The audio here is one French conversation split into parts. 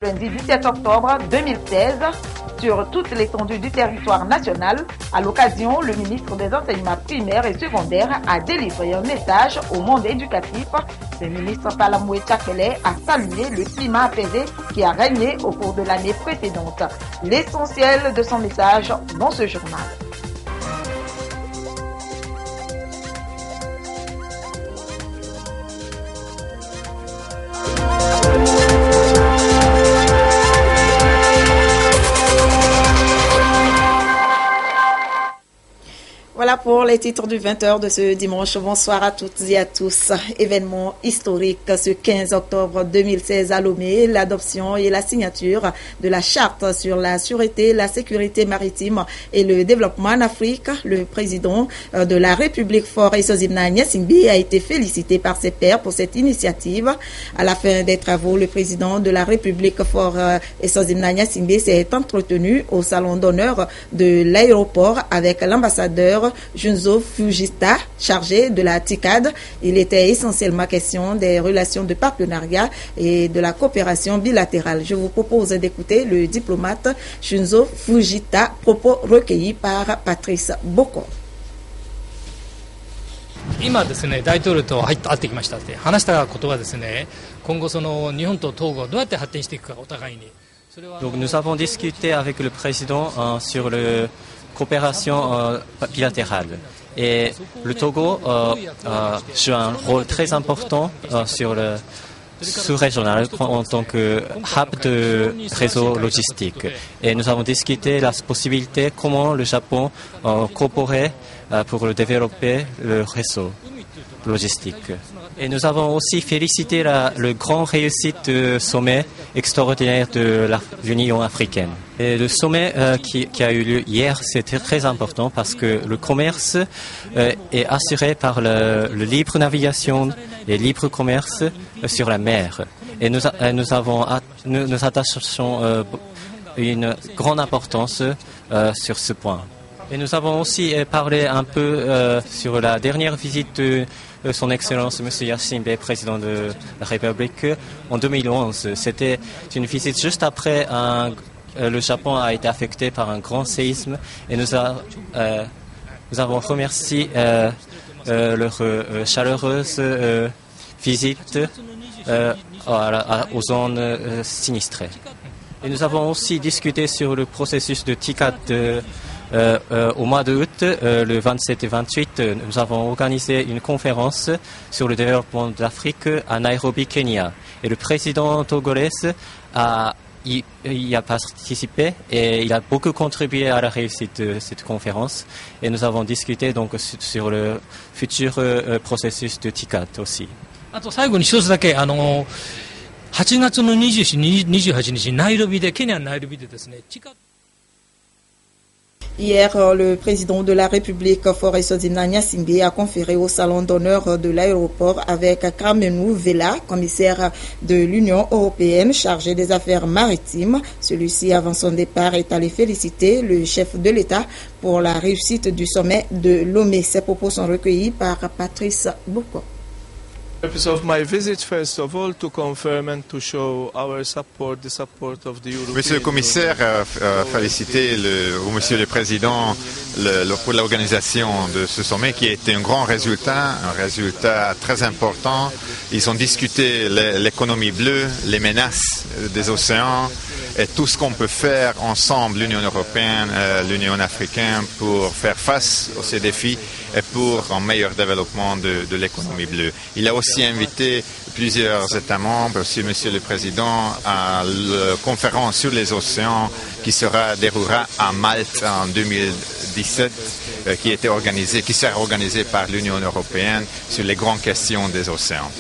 Lundi 17 octobre 2016, sur toute l'étendue du territoire national, à l'occasion, le ministre des Enseignements primaires et secondaires a délivré un message au monde éducatif. Le ministre Salamoué Tchakele a salué le climat apaisé qui a régné au cours de l'année précédente. L'essentiel de son message dans ce journal. Voilà pour les titres du 20h de ce dimanche. Bonsoir à toutes et à tous. Événement historique ce 15 octobre 2016 à Lomé, l'adoption et la signature de la charte sur la sûreté, la sécurité maritime et le développement en Afrique. Le président de la République Faure Esozimna Nyasingbe a été félicité par ses pairs pour cette initiative. À la fin des travaux, le président de la République Faure Esozimna Nyasingbe s'est entretenu au salon d'honneur de l'aéroport avec l'ambassadeur Junzo Fujita, chargé de la TICAD. Il était essentiellement question des relations de partenariat et de la coopération bilatérale. Je vous propose d'écouter le diplomate Junzo Fujita, propos recueillis par Patrice Boko. 今ですね、大統領と会ってきましたって話したことはですね、今後その日本と東郷どうやって発展していくかお互いに。Donc nous avons discuté avec le président sur la coopération bilatérale. Et le Togo joue un rôle très important sur le sous-régional en tant que hub de réseau logistique. Et nous avons discuté la possibilité comment le Japon coopérait pour développer le réseau logistique. Et nous avons aussi félicité le grand réussite du sommet extraordinaire de l'Union africaine. Et le sommet qui a eu lieu hier, c'était très important parce que le commerce est assuré par le libre navigation et libre commerce sur la mer. Et nous attachons une grande importance sur ce point. Et nous avons aussi parlé un peu sur la dernière visite de Son Excellence M. Nyasingbe, président de la République, en 2011. C'était une visite juste après le Japon a été affecté par un grand séisme et nous avons remercié leur chaleureuse visite aux zones sinistrées. Et nous avons aussi discuté sur le processus de TICAD au mois d'août, le 27 et 28, nous avons organisé une conférence sur le développement de l'Afrique à Nairobi, Kenya. Et le président togolais y a participé et il a beaucoup contribué à la réussite de cette conférence. Et nous avons discuté donc sur le futur processus de TICAD aussi. あと最後に一つだけ8月の27、28日ナイロビでケニアのナイロビでですね。Hier, le président de la République Faure Esozimna Nyasingbe a conféré au salon d'honneur de l'aéroport avec Kramenou Vela, commissaire de l'Union européenne chargé des affaires maritimes. Celui-ci, avant son départ, est allé féliciter le chef de l'État pour la réussite du sommet de Lomé. Ces propos sont recueillis par Patrice Boko. The purpose of my visit, first of all, to confirm and to show our support, the support of the European. Monsieur le commissaire a félicité Monsieur le Président pour l'organisation de ce sommet qui a été un grand résultat, un résultat très important. Ils ont discuté l'économie bleue, les menaces des océans et tout ce qu'on peut faire ensemble, l'Union européenne, l'Union africaine, pour faire face à ces défis et pour un meilleur développement de l'économie bleue. Il a aussi invité plusieurs États membres, aussi Monsieur le Président, à la conférence sur les océans qui déroulera à Malte en 2017, qui sera organisée par l'Union européenne sur les grandes questions des océans.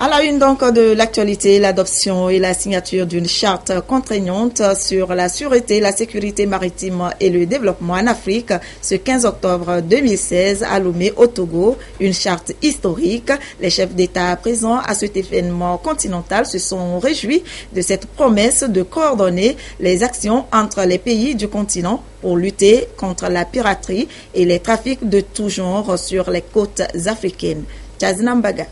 À la une donc de l'actualité, l'adoption et la signature d'une charte contraignante sur la sûreté, la sécurité maritime et le développement en Afrique ce 15 octobre 2016 à Lomé au Togo, une charte historique. Les chefs d'État présents à cet événement continental se sont réjouis de cette promesse de coordonner les actions entre les pays du continent pour lutter contre la piraterie et les trafics de tout genre sur les côtes africaines. Chazinambaga.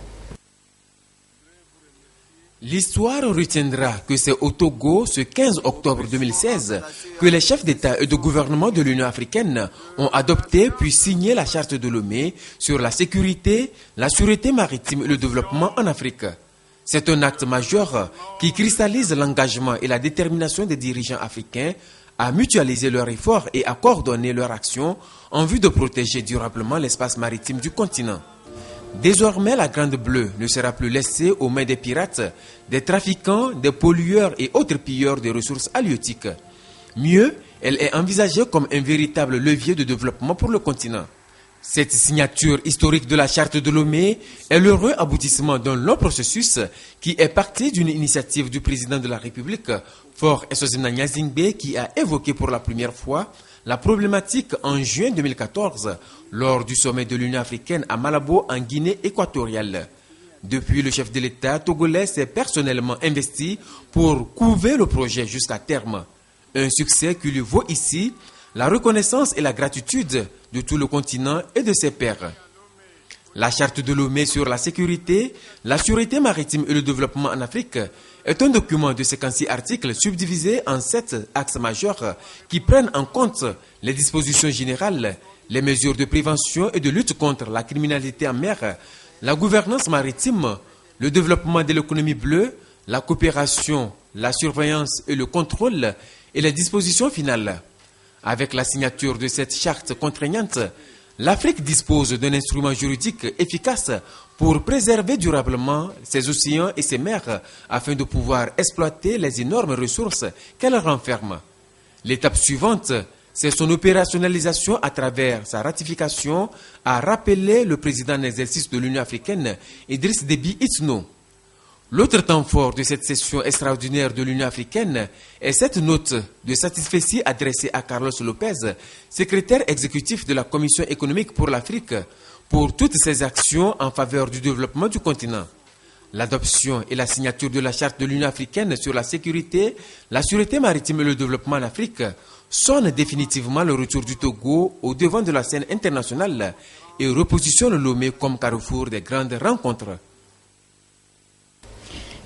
L'histoire retiendra que c'est au Togo, ce 15 octobre 2016, que les chefs d'État et de gouvernement de l'Union africaine ont adopté puis signé la charte de Lomé sur la sécurité, la sûreté maritime et le développement en Afrique. C'est un acte majeur qui cristallise l'engagement et la détermination des dirigeants africains à mutualiser leurs efforts et à coordonner leurs actions en vue de protéger durablement l'espace maritime du continent. Désormais, la Grande Bleue ne sera plus laissée aux mains des pirates, des trafiquants, des pollueurs et autres pilleurs des ressources halieutiques. Mieux, elle est envisagée comme un véritable levier de développement pour le continent. Cette signature historique de la charte de Lomé est l'heureux aboutissement d'un long processus qui est parti d'une initiative du président de la République, Faure Essozina Gnazingbe, qui a évoqué pour la première fois la problématique en juin 2014 lors du sommet de l'Union africaine à Malabo en Guinée équatoriale. Depuis, le chef de l'État togolais s'est personnellement investi pour couver le projet jusqu'à terme. Un succès qui lui vaut ici la reconnaissance et la gratitude de tout le continent et de ses pairs. La charte de Lomé sur la sécurité, la sûreté maritime et le développement en Afrique est un document de 56 articles subdivisés en 7 axes majeurs qui prennent en compte les dispositions générales, les mesures de prévention et de lutte contre la criminalité en mer, la gouvernance maritime, le développement de l'économie bleue, la coopération, la surveillance et le contrôle et les dispositions finales. Avec la signature de cette charte contraignante, l'Afrique dispose d'un instrument juridique efficace pour préserver durablement ses océans et ses mers afin de pouvoir exploiter les énormes ressources qu'elle renferme. L'étape suivante, c'est son opérationnalisation à travers sa ratification, a rappelé le président en exercice de l'Union africaine, Idriss Déby Itno. L'autre temps fort de cette session extraordinaire de l'Union africaine est cette note de satisfaction adressée à Carlos Lopez, secrétaire exécutif de la Commission économique pour l'Afrique, pour toutes ses actions en faveur du développement du continent. L'adoption et la signature de la charte de l'Union africaine sur la sécurité, la sûreté maritime et le développement en Afrique sonnent définitivement le retour du Togo au devant de la scène internationale et repositionnent Lomé comme carrefour des grandes rencontres.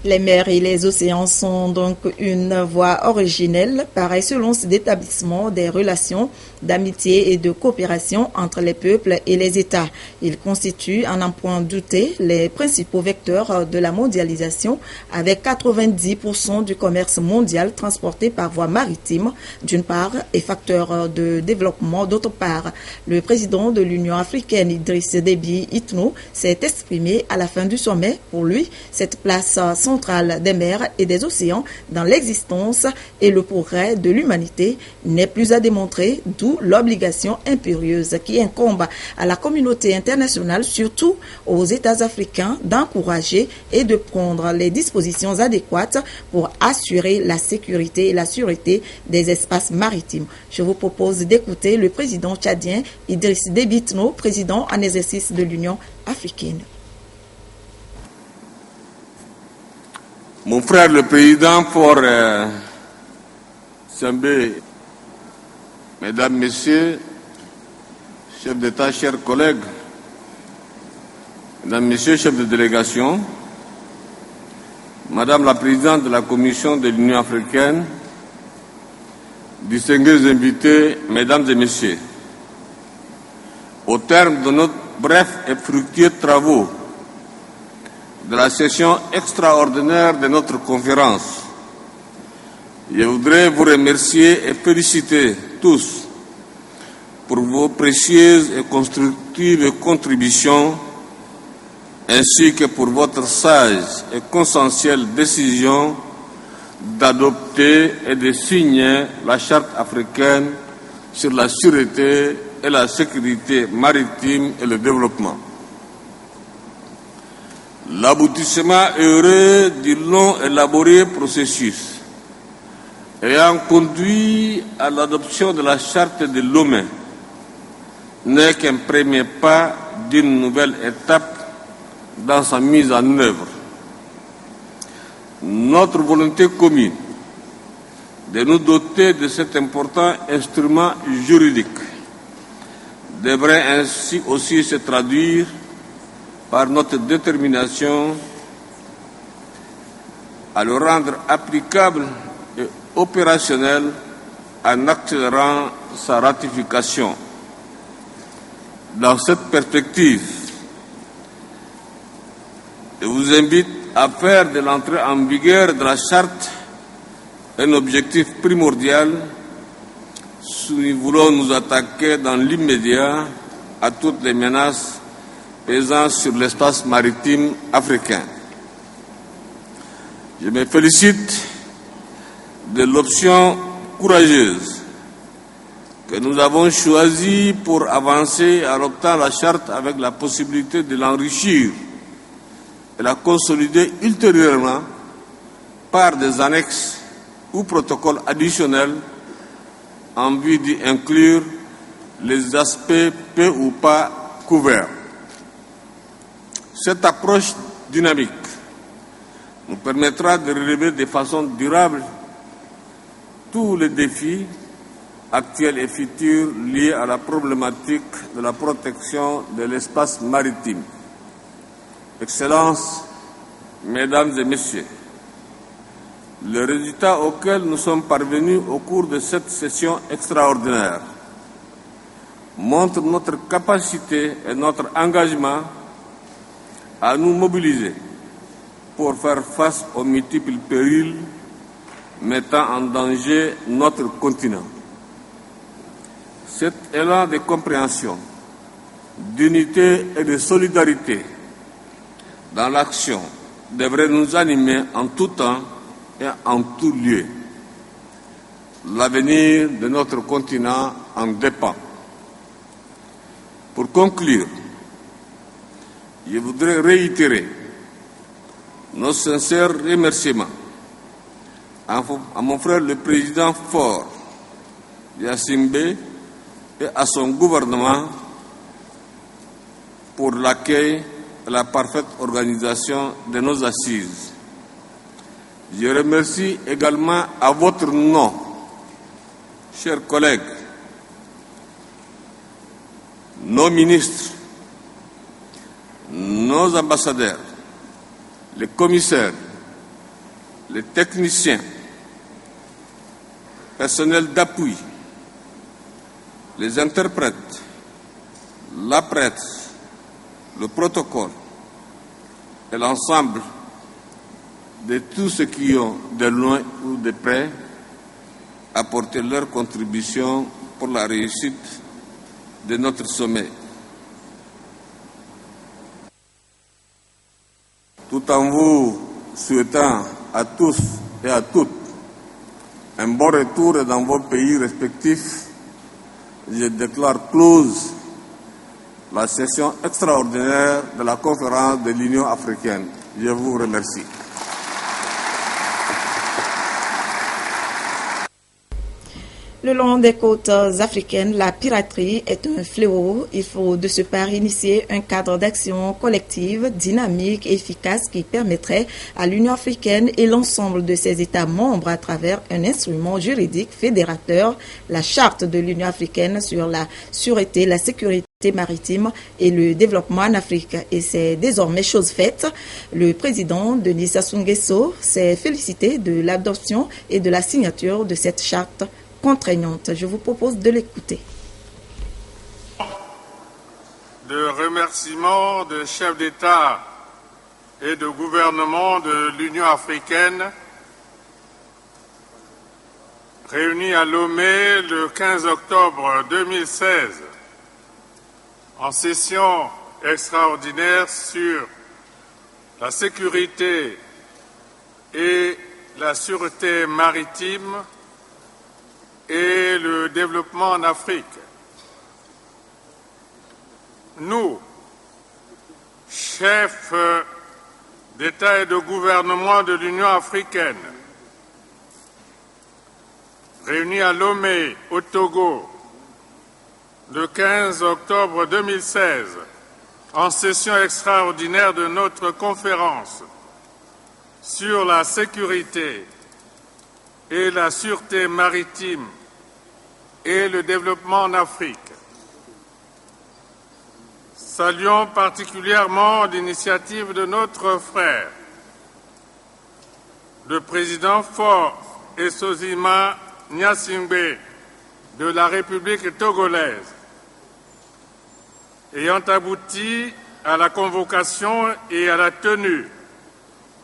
Les mers et les océans sont donc une voie originelle, pareil selon d'établissement des relations d'amitié et de coopération entre les peuples et les États. Ils constituent, à n'en point douter, les principaux vecteurs de la mondialisation, avec 90% du commerce mondial transporté par voie maritime, d'une part, et facteur de développement, d'autre part. Le président de l'Union africaine, Idriss Déby Itno, s'est exprimé à la fin du sommet. Pour lui, cette place centrale des mers et des océans dans l'existence et le progrès de l'humanité n'est plus à démontrer, d'où l'obligation impérieuse qui incombe à la communauté internationale, surtout aux États africains, d'encourager et de prendre les dispositions adéquates pour assurer la sécurité et la sûreté des espaces maritimes. Je vous propose d'écouter le président tchadien Idriss Déby Itno, président en exercice de l'Union africaine. Mon frère le président Faure Sembé, mesdames, messieurs, chefs d'État, chers collègues, mesdames, messieurs, chefs de délégation, madame la présidente de la Commission de l'Union africaine, distingués invités, mesdames et messieurs, au terme de notre bref et fructueux travaux de la session extraordinaire de notre conférence, je voudrais vous remercier et féliciter tous pour vos précieuses et constructives contributions, ainsi que pour votre sage et consensuelle décision d'adopter et de signer la Charte africaine sur la sûreté et la sécurité maritime et le développement. L'aboutissement heureux du long et laborieux processus ayant conduit à l'adoption de la Charte de Lomé n'est qu'un premier pas d'une nouvelle étape dans sa mise en œuvre. Notre volonté commune de nous doter de cet important instrument juridique devrait ainsi aussi se traduire par notre détermination à le rendre applicable et opérationnel en accélérant sa ratification. Dans cette perspective, je vous invite à faire de l'entrée en vigueur de la Charte un objectif primordial si nous voulons nous attaquer dans l'immédiat à toutes les menaces pesant sur l'espace maritime africain. Je me félicite de l'option courageuse que nous avons choisie pour avancer en adoptant la Charte avec la possibilité de l'enrichir et la consolider ultérieurement par des annexes ou protocoles additionnels en vue d'y inclure les aspects peu ou pas couverts. Cette approche dynamique nous permettra de relever de façon durable tous les défis actuels et futurs liés à la problématique de la protection de l'espace maritime. Excellences, Mesdames et Messieurs, le résultat auquel nous sommes parvenus au cours de cette session extraordinaire montre notre capacité et notre engagement à nous mobiliser pour faire face aux multiples périls mettant en danger notre continent. Cet élan de compréhension, d'unité et de solidarité dans l'action devrait nous animer en tout temps et en tout lieu. L'avenir de notre continent en dépend. Pour conclure, je voudrais réitérer nos sincères remerciements à mon frère le président Faure Gnassingbé et à son gouvernement pour l'accueil et la parfaite organisation de nos assises. Je remercie également à votre nom, chers collègues, nos ministres, nos ambassadeurs, les commissaires, les techniciens, personnel d'appui, les interprètes, la presse, le protocole et l'ensemble de tous ceux qui ont, de loin ou de près, apporté leur contribution pour la réussite de notre sommet. Tout en vous souhaitant à tous et à toutes un bon retour dans vos pays respectifs, je déclare close la session extraordinaire de la conférence de l'Union africaine. Je vous remercie. Le long des côtes africaines, la piraterie est un fléau. Il faut de ce part initier un cadre d'action collective, dynamique et efficace qui permettrait à l'Union africaine et l'ensemble de ses États membres à travers un instrument juridique fédérateur, la Charte de l'Union africaine sur la sûreté, la sécurité maritime et le développement en Afrique. Et c'est désormais chose faite. Le président Denis Sassou Nguesso s'est félicité de l'adoption et de la signature de cette charte contraignante. Je vous propose de l'écouter. De remerciements de chefs d'État et de gouvernement de l'Union africaine réunis à Lomé le 15 octobre 2016 en session extraordinaire sur la sécurité et la sûreté maritime et le développement en Afrique. Nous, chefs d'État et de gouvernement de l'Union africaine, réunis à Lomé, au Togo, le 15 octobre 2016, en session extraordinaire de notre conférence sur la sécurité et la sûreté maritime et le développement en Afrique. Saluons particulièrement l'initiative de notre frère, le président Faure Essozima Gnassingbé de la République togolaise, ayant abouti à la convocation et à la tenue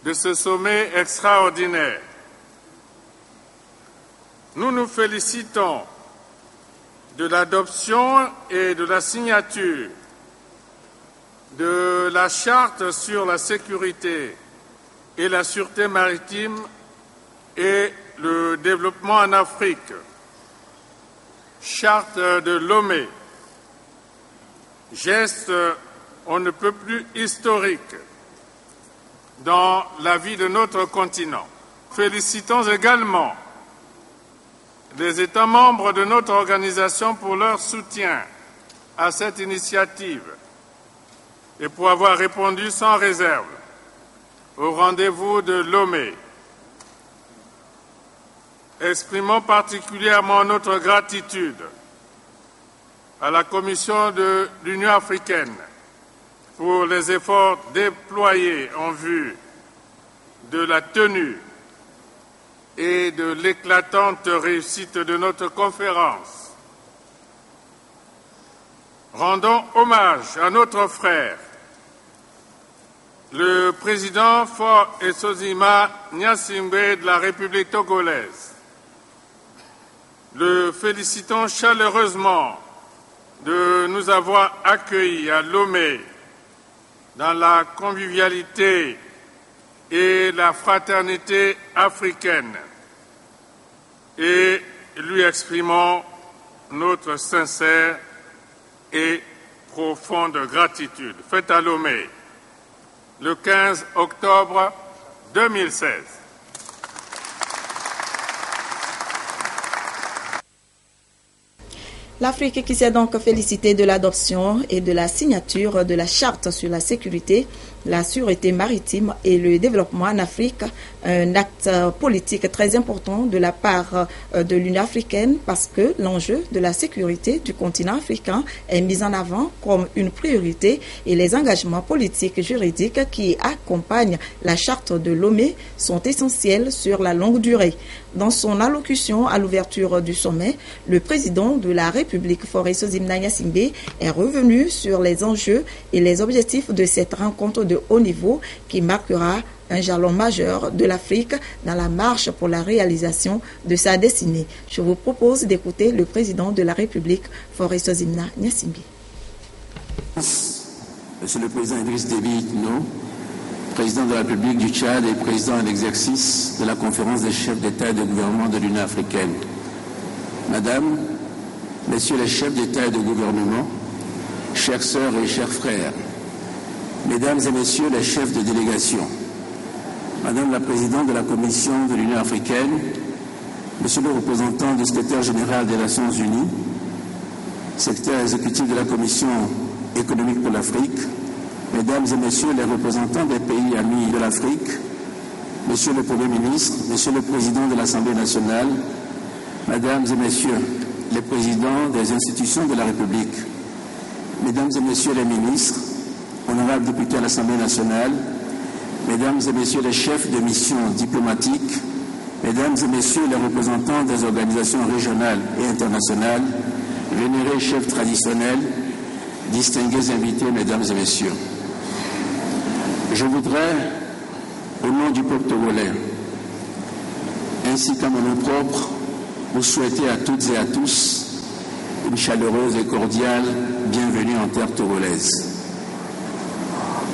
de ce sommet extraordinaire. Nous nous félicitons de l'adoption et de la signature de la Charte sur la sécurité et la sûreté maritime et le développement en Afrique, Charte de Lomé, geste on ne peut plus historique dans la vie de notre continent. Félicitons également les États membres de notre organisation pour leur soutien à cette initiative et pour avoir répondu sans réserve au rendez-vous de Lomé. Exprimons particulièrement notre gratitude à la Commission de l'Union africaine pour les efforts déployés en vue de la tenue et de l'éclatante réussite de notre conférence. Rendons hommage à notre frère, le président Faure Essozima Gnassingbé de la République togolaise. Le félicitons chaleureusement de nous avoir accueillis à Lomé dans la convivialité et la fraternité africaine et lui exprimons notre sincère et profonde gratitude. Fête à Lomé, le 15 octobre 2016. L'Afrique qui s'est donc félicitée de l'adoption et de la signature de la Charte sur la sécurité, la sûreté maritime et le développement en Afrique, un acte politique très important de la part de l'Union africaine parce que l'enjeu de la sécurité du continent africain est mis en avant comme une priorité et les engagements politiques et juridiques qui accompagnent la Charte de Lomé sont essentiels sur la longue durée. Dans son allocution à l'ouverture du sommet, le président de la République Faure Essozima Gnassingbé est revenu sur les enjeux et les objectifs de cette rencontre de haut niveau qui marquera un jalon majeur de l'Afrique dans la marche pour la réalisation de sa destinée. Je vous propose d'écouter le président de la République Faure Essozima Gnassingbé. Monsieur le président Idriss Déby Itno, président de la République du Tchad et président en exercice de la conférence des chefs d'État et de gouvernement de l'Union africaine. Madame, Messieurs les chefs d'État et de gouvernement, chères sœurs et chers frères, Mesdames et Messieurs les chefs de délégation, Madame la Présidente de la Commission de l'Union africaine, Monsieur le représentant du secrétaire général des Nations Unies, secrétaire exécutif de la Commission économique pour l'Afrique, Mesdames et Messieurs les représentants des pays amis de l'Afrique, Monsieur le Premier ministre, Monsieur le Président de l'Assemblée nationale, Mesdames et Messieurs les présidents des institutions de la République, Mesdames et Messieurs les ministres, honorables députés à l'Assemblée nationale, Mesdames et Messieurs les chefs de mission diplomatiques, Mesdames et Messieurs les représentants des organisations régionales et internationales, vénérés chefs traditionnels, distingués invités, Mesdames et Messieurs. Je voudrais, au nom du peuple togolais, ainsi qu'à mon nom propre, vous souhaiter à toutes et à tous une chaleureuse et cordiale bienvenue en terre togolaise.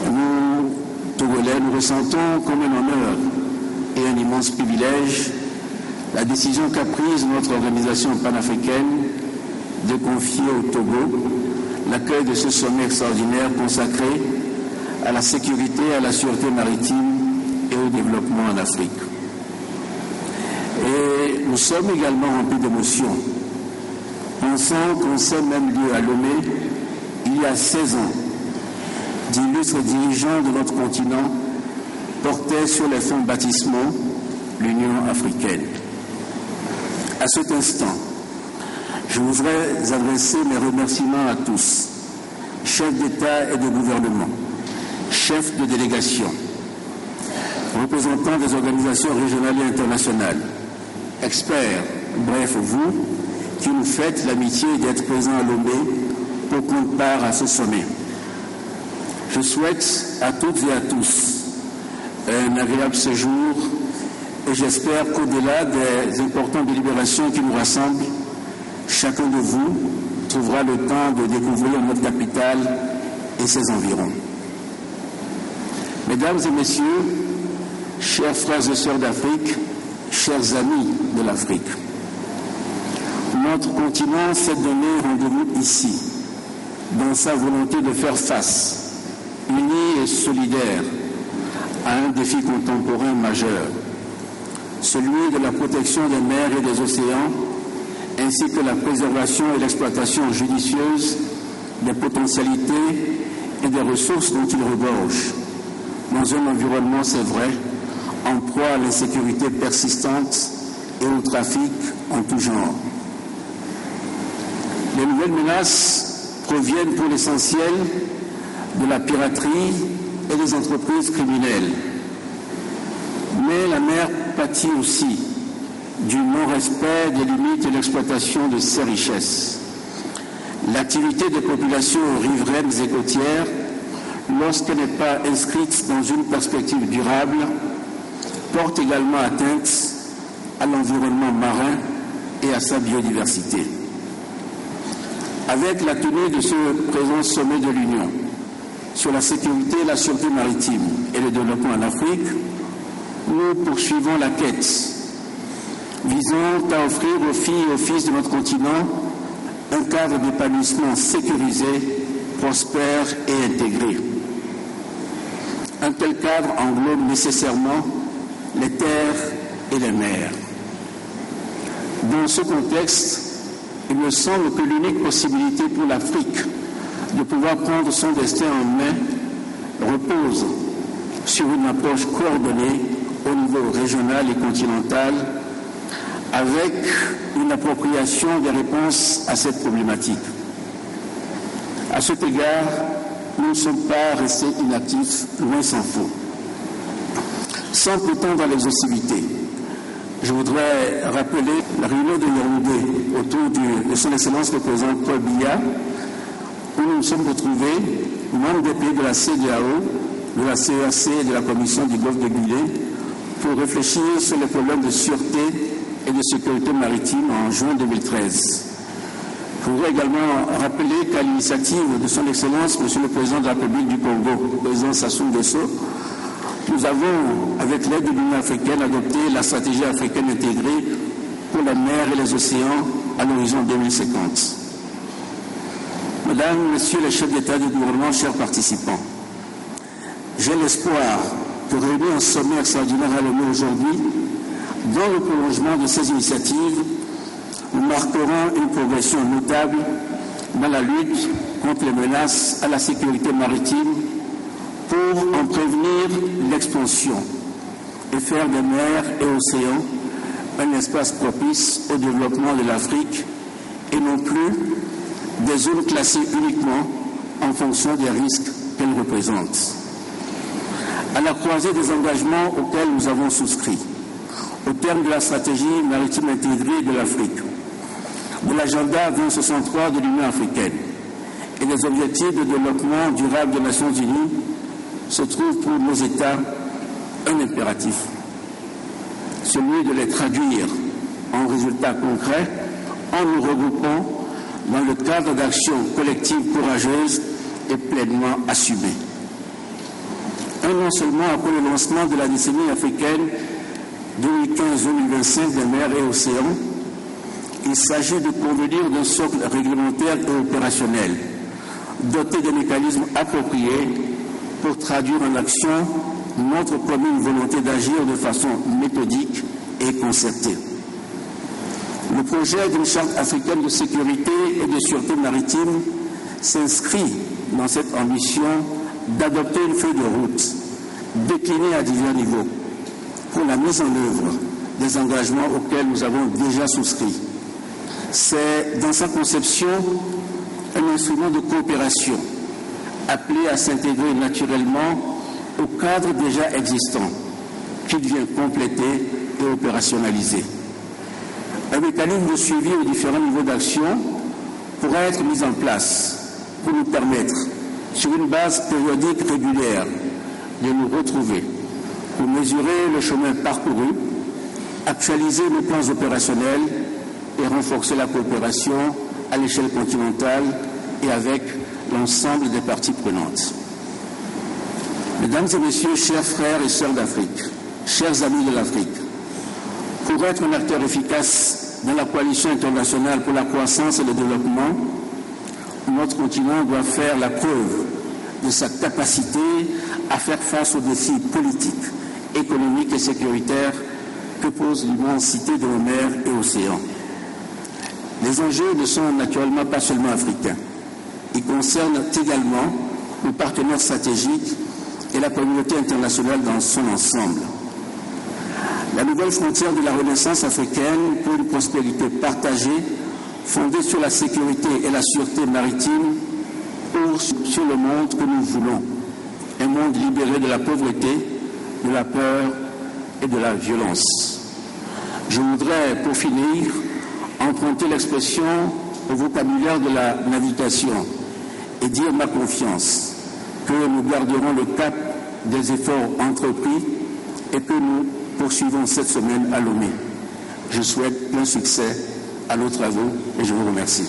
Nous, Togolais, nous ressentons comme un honneur et un immense privilège la décision qu'a prise notre organisation panafricaine de confier au Togo l'accueil de ce sommet extraordinaire consacré à la sécurité, à la sûreté maritime et au développement en Afrique. Et nous sommes également remplis d'émotion, pensant qu'en ce même lieu à Lomé, il y a 16 ans, d'illustres dirigeants de notre continent portaient sur les fonds baptismaux l'Union africaine. À cet instant, je voudrais adresser mes remerciements à tous, chefs d'État et de gouvernement, chefs de délégation, représentants des organisations régionales et internationales, experts, bref, vous, qui nous faites l'amitié d'être présents à Lomé pour prendre part à ce sommet. Je souhaite à toutes et à tous un agréable séjour et j'espère qu'au-delà des importantes délibérations qui nous rassemblent, chacun de vous trouvera le temps de découvrir notre capitale et ses environs. Mesdames et messieurs, chers frères et sœurs d'Afrique, chers amis de l'Afrique, notre continent s'est donné rendez-vous ici, dans sa volonté de faire face, uni et solidaire, à un défi contemporain majeur, celui de la protection des mers et des océans, ainsi que la préservation et l'exploitation judicieuse des potentialités et des ressources dont il regorge, dans un environnement, c'est vrai, en proie à l'insécurité persistante et au trafic en tout genre. Les nouvelles menaces proviennent pour l'essentiel de la piraterie et des entreprises criminelles. Mais la mer pâtit aussi du non-respect des limites et de l'exploitation de ses richesses. L'activité des populations riveraines et côtières, lorsqu'elle n'est pas inscrite dans une perspective durable, porte également atteinte à l'environnement marin et à sa biodiversité. Avec la tenue de ce présent sommet de l'Union sur la sécurité et la sûreté maritime et le développement en Afrique, nous poursuivons la quête visant à offrir aux filles et aux fils de notre continent un cadre d'épanouissement sécurisé, prospère et intégré. Un tel cadre englobe nécessairement les terres et les mers. Dans ce contexte, il me semble que l'unique possibilité pour l'Afrique de pouvoir prendre son destin en main repose sur une approche coordonnée au niveau régional et continental avec une appropriation des réponses à cette problématique. À cet égard, nous ne sommes pas restés inactifs, loin s'en faut. Sans prétendre à l'exhaustivité, je voudrais rappeler la réunion de Yaoundé autour de son Excellence le Président Paul Biya, où nous nous sommes retrouvés, membres des pays de la CEDEAO, de la CEAC et de la Commission du Golfe de Guinée, pour réfléchir sur les problèmes de sûreté et de sécurité maritime en juin 2013. Je voudrais également rappeler qu'à l'initiative de son Excellence, Monsieur le Président de la République du Congo, le Président Sassou Nguesso, nous avons, avec l'aide de l'Union africaine, adopté la stratégie africaine intégrée pour la mer et les océans à l'horizon 2050. Mesdames, Messieurs les chefs d'État et de gouvernement, chers participants, j'ai l'espoir que réunis en sommet extraordinaire à Lomé aujourd'hui, dans le prolongement de ces initiatives, nous marquerons une progression notable dans la lutte contre les menaces à la sécurité maritime pour en prévenir l'expansion et faire des mers et océans un espace propice au développement de l'Afrique et non plus des zones classées uniquement en fonction des risques qu'elles représentent. À la croisée des engagements auxquels nous avons souscrit, au terme de la stratégie maritime intégrée de l'Afrique, de l'agenda 2063 de l'Union africaine et des objectifs de développement durable des Nations unies, se trouve pour nos États un impératif, celui de les traduire en résultats concrets en nous regroupant dans le cadre d'actions collectives courageuses et pleinement assumées. Un an seulement après le lancement de la décennie africaine 2015-2025 des mers et océans, il s'agit de convenir d'un socle réglementaire et opérationnel, doté de mécanismes appropriés pour traduire en action notre commune volonté d'agir de façon méthodique et concertée. Le projet d'une charte africaine de sécurité et de sûreté maritime s'inscrit dans cette ambition d'adopter une feuille de route déclinée à divers niveaux pour la mise en œuvre des engagements auxquels nous avons déjà souscrit. C'est dans sa conception un instrument de coopération appelé à s'intégrer naturellement au cadre déjà existant qu'il vient compléter et opérationnaliser. Un mécanisme de suivi aux différents niveaux d'action pourra être mis en place pour nous permettre, sur une base périodique régulière, de nous retrouver pour mesurer le chemin parcouru, actualiser nos plans opérationnels et renforcer la coopération à l'échelle continentale et avec l'ensemble des parties prenantes. Mesdames et messieurs, chers frères et sœurs d'Afrique, chers amis de l'Afrique, pour être un acteur efficace dans la coalition internationale pour la croissance et le développement, notre continent doit faire la preuve de sa capacité à faire face aux défis politiques, économiques et sécuritaires que pose l'immensité de nos mers et océans. Les enjeux ne sont naturellement pas seulement africains. Ils concernent également nos partenaires stratégiques et la communauté internationale dans son ensemble. La nouvelle frontière de la renaissance africaine pour une prospérité partagée, fondée sur la sécurité et la sûreté maritime, ouvre sur le monde que nous voulons. Un monde libéré de la pauvreté, de la peur et de la violence. Je voudrais, pour finir, emprunter l'expression au vocabulaire de la navigation et dire ma confiance que nous garderons le cap des efforts entrepris et que nous poursuivons cette semaine à Lomé. Je souhaite plein succès à nos travaux et je vous remercie.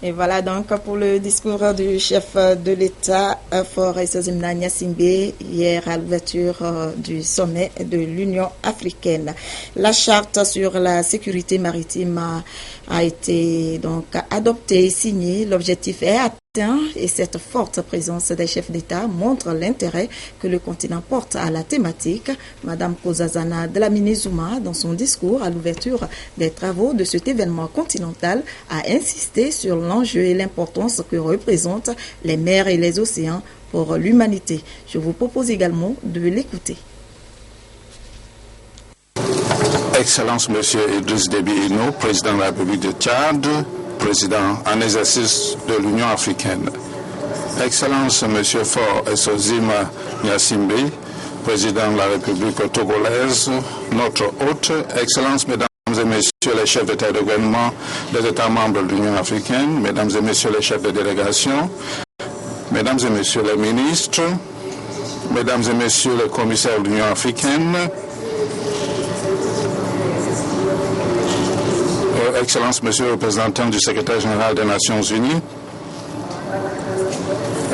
Et voilà donc pour le discours du chef de l'État, Faure Esozimna Gnassingbé, hier à l'ouverture du sommet de l'Union africaine. La charte sur la sécurité maritime a été donc adoptée et signée. L'objectif est atteint et cette forte présence des chefs d'État montre l'intérêt que le continent porte à la thématique. Madame Nkosazana Dlamini Zuma, dans son discours à l'ouverture des travaux de cet événement continental, a insisté sur l'enjeu et l'importance que représentent les mers et les océans pour l'humanité. Je vous propose également de l'écouter. Excellence Monsieur Idriss Déby Itno, président de la République de Tchad, président en exercice de l'Union africaine. Excellence Monsieur Faure Esozimna Gnassingbé, président de la République togolaise, notre hôte, Excellence Mesdames et Messieurs les chefs d'État et de gouvernement des États membres de l'Union africaine, Mesdames et Messieurs les chefs de délégation, Mesdames et Messieurs les ministres, Mesdames et Messieurs les commissaires de l'Union africaine, Excellence Monsieur le représentant du secrétaire général des Nations Unies,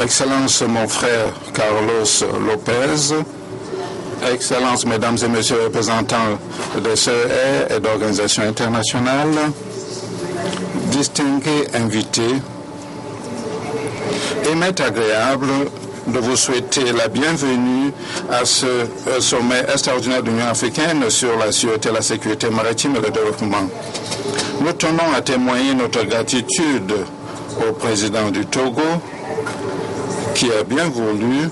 Excellence mon frère Carlos Lopez, Excellence Mesdames et Messieurs les représentants des CER et d'organisations internationales, distingués invités, il m'est agréable de vous souhaiter la bienvenue à ce sommet extraordinaire de l'Union africaine sur la sûreté, la sécurité maritime et le développement. Nous tenons à témoigner notre gratitude au président du Togo qui a bien voulu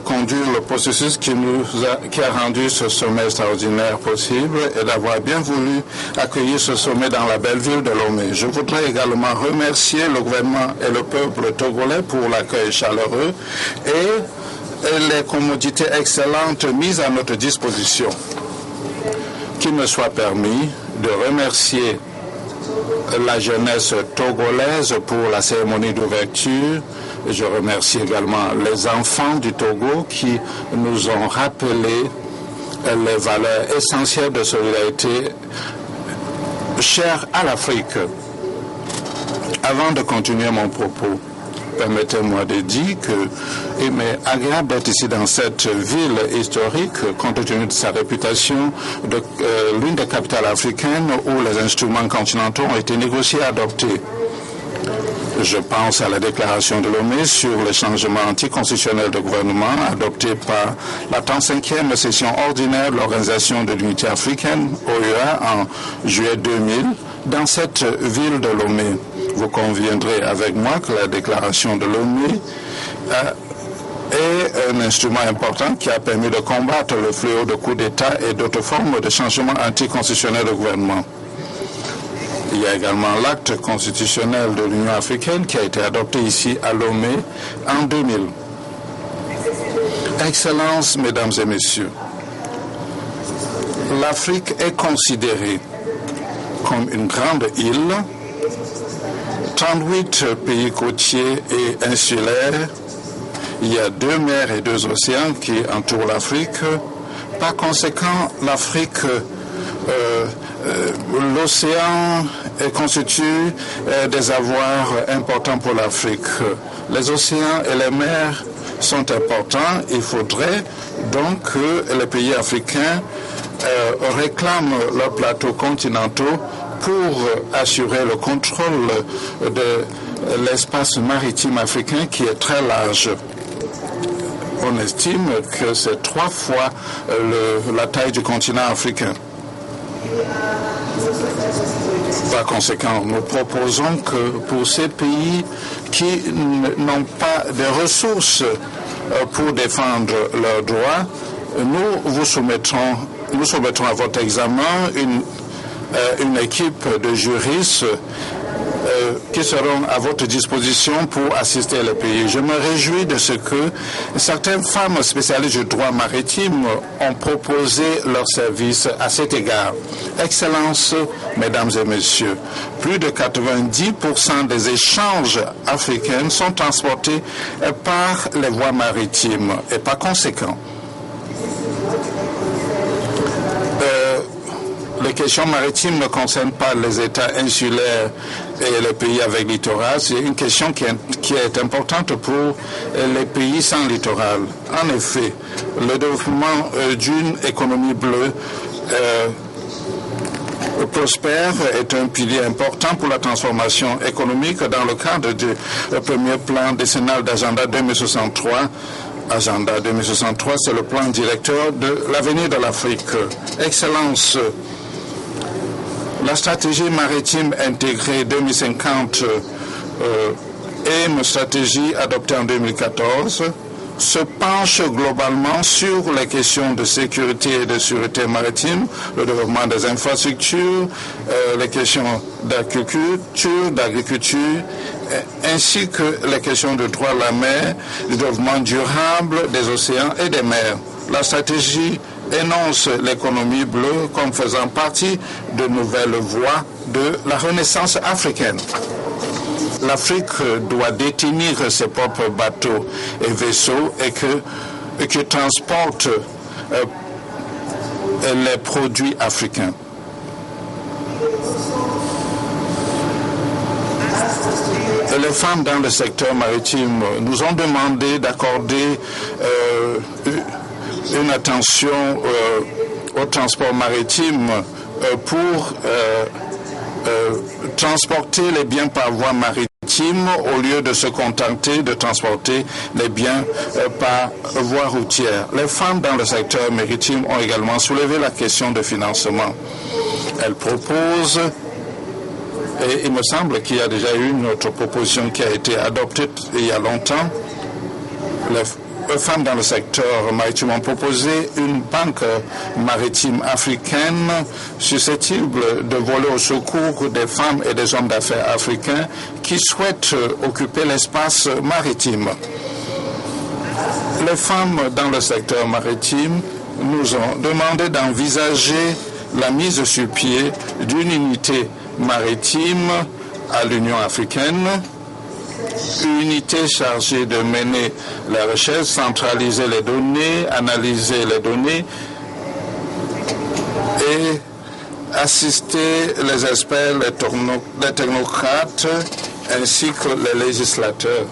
conduire le processus qui a rendu ce sommet extraordinaire possible et d'avoir bien voulu accueillir ce sommet dans la belle ville de Lomé. Je voudrais également remercier le gouvernement et le peuple togolais pour l'accueil chaleureux et les commodités excellentes mises à notre disposition. Qu'il me soit permis de remercier la jeunesse togolaise pour la cérémonie d'ouverture. Je remercie également les enfants du Togo qui nous ont rappelé les valeurs essentielles de solidarité chères à l'Afrique. Avant de continuer mon propos, permettez-moi de dire qu'il m'est agréable d'être ici dans cette ville historique, compte tenu de sa réputation de l'une des capitales africaines où les instruments continentaux ont été négociés et adoptés. Je pense à la déclaration de Lomé sur les changements anticonstitutionnels de gouvernement adoptés par la 35e session ordinaire de l'Organisation de l'Unité africaine, OUA, en juillet 2000, dans cette ville de Lomé. Vous conviendrez avec moi que la déclaration de Lomé est un instrument important qui a permis de combattre le fléau de coups d'État et d'autres formes de changements anticonstitutionnels de gouvernement. Il y a également l'acte constitutionnel de l'Union africaine qui a été adopté ici à Lomé en 2000. Excellences, mesdames et messieurs, l'Afrique est considérée comme une grande île, 38 pays côtiers et insulaires. Il y a 2 mers et 2 océans qui entourent l'Afrique. Par conséquent, l'Afrique, l'océan constitue des avoirs importants pour l'Afrique. Les océans et les mers sont importants. Il faudrait donc que les pays africains réclament leurs plateaux continentaux pour assurer le contrôle de l'espace maritime africain qui est très large. On estime que c'est 3 fois la taille du continent africain. Par conséquent, nous proposons que pour ces pays qui n'ont pas de ressources pour défendre leurs droits, nous soumettrons à votre examen une équipe de juristes qui seront à votre disposition pour assister les pays. Je me réjouis de ce que certaines femmes spécialistes du droit maritime ont proposé leurs services à cet égard. Excellences, mesdames et messieurs, plus de 90% des échanges africains sont transportés par les voies maritimes et par conséquent, les questions maritimes ne concernent pas les États insulaires et les pays avec littoral. C'est une question qui est importante pour les pays sans littoral. En effet, le développement d'une économie bleue prospère est un pilier important pour la transformation économique dans le cadre du premier plan décennal d'agenda 2063. Agenda 2063, c'est le plan directeur de l'avenir de l'Afrique. Excellence, la stratégie maritime intégrée 2050 et une stratégie adoptée en 2014 se penche globalement sur les questions de sécurité et de sûreté maritime, le développement des infrastructures, les questions d'agriculture, ainsi que les questions de droit à la mer, du développement durable des océans et des mers. La stratégie énonce l'économie bleue comme faisant partie de nouvelles voies de la renaissance africaine. L'Afrique doit détenir ses propres bateaux et vaisseaux et que transporte les produits africains. Les femmes dans le secteur maritime nous ont demandé d'accorder une attention au transport maritime pour transporter les biens par voie maritime au lieu de se contenter de transporter les biens par voie routière. Les femmes dans le secteur maritime ont également soulevé la question de financement. Elles proposent, et il me semble qu'il y a déjà eu une autre proposition qui a été adoptée il y a longtemps, les femmes dans le secteur maritime ont proposé une banque maritime africaine susceptible de voler au secours des femmes et des hommes d'affaires africains qui souhaitent occuper l'espace maritime. Les femmes dans le secteur maritime nous ont demandé d'envisager la mise sur pied d'une unité maritime à l'Union africaine, une unité chargée de mener la recherche, centraliser les données, analyser les données et assister les experts, les technocrates ainsi que les législateurs.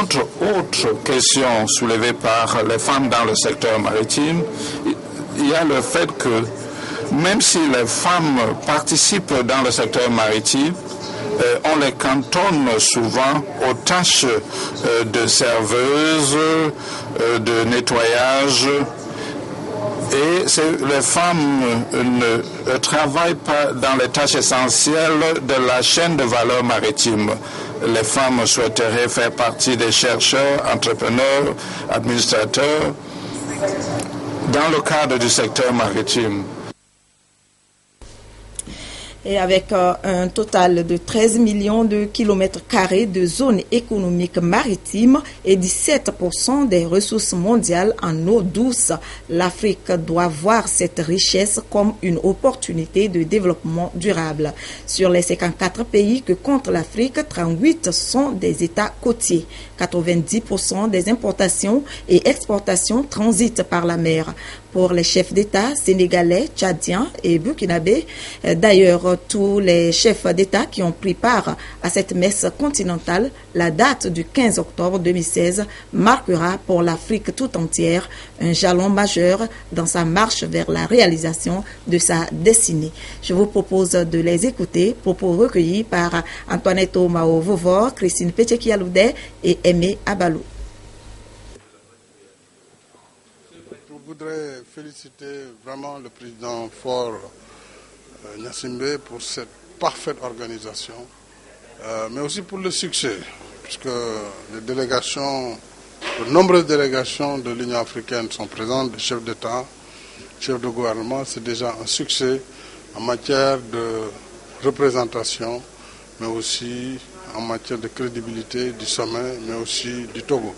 Entre autres questions soulevées par les femmes dans le secteur maritime, il y a le fait que même si les femmes participent dans le secteur maritime, on les cantonne souvent aux tâches de serveuse, de nettoyage, et les femmes ne travaillent pas dans les tâches essentielles de la chaîne de valeur maritime. les femmes souhaiteraient faire partie des chercheurs, entrepreneurs, administrateurs dans le cadre du secteur maritime. Et avec un total de 13 millions de kilomètres carrés de zones économiques maritimes et 17% des ressources mondiales en eau douce, l'Afrique doit voir cette richesse comme une opportunité de développement durable. Sur les 54 pays que compte l'Afrique, 38 sont des États côtiers. 90% des importations et exportations transitent par la mer. Pour les chefs d'État sénégalais, tchadiens et burkinabés, d'ailleurs tous les chefs d'État qui ont pris part à cette messe continentale, la date du 15 octobre 2016 marquera pour l'Afrique tout entière un jalon majeur dans sa marche vers la réalisation de sa destinée. Je vous propose de les écouter, propos recueillis par Antoinette Mao Vovor, Christine Pétchekialoudet et Aimé Abalou. Je voudrais féliciter vraiment le président Faure Gnassingbé pour cette parfaite organisation, mais aussi pour le succès, puisque de nombreuses délégations de l'Union africaine sont présentes, des chefs d'État, chefs de gouvernement. C'est déjà un succès en matière de représentation, mais aussi en matière de crédibilité du sommet, mais aussi du Togo.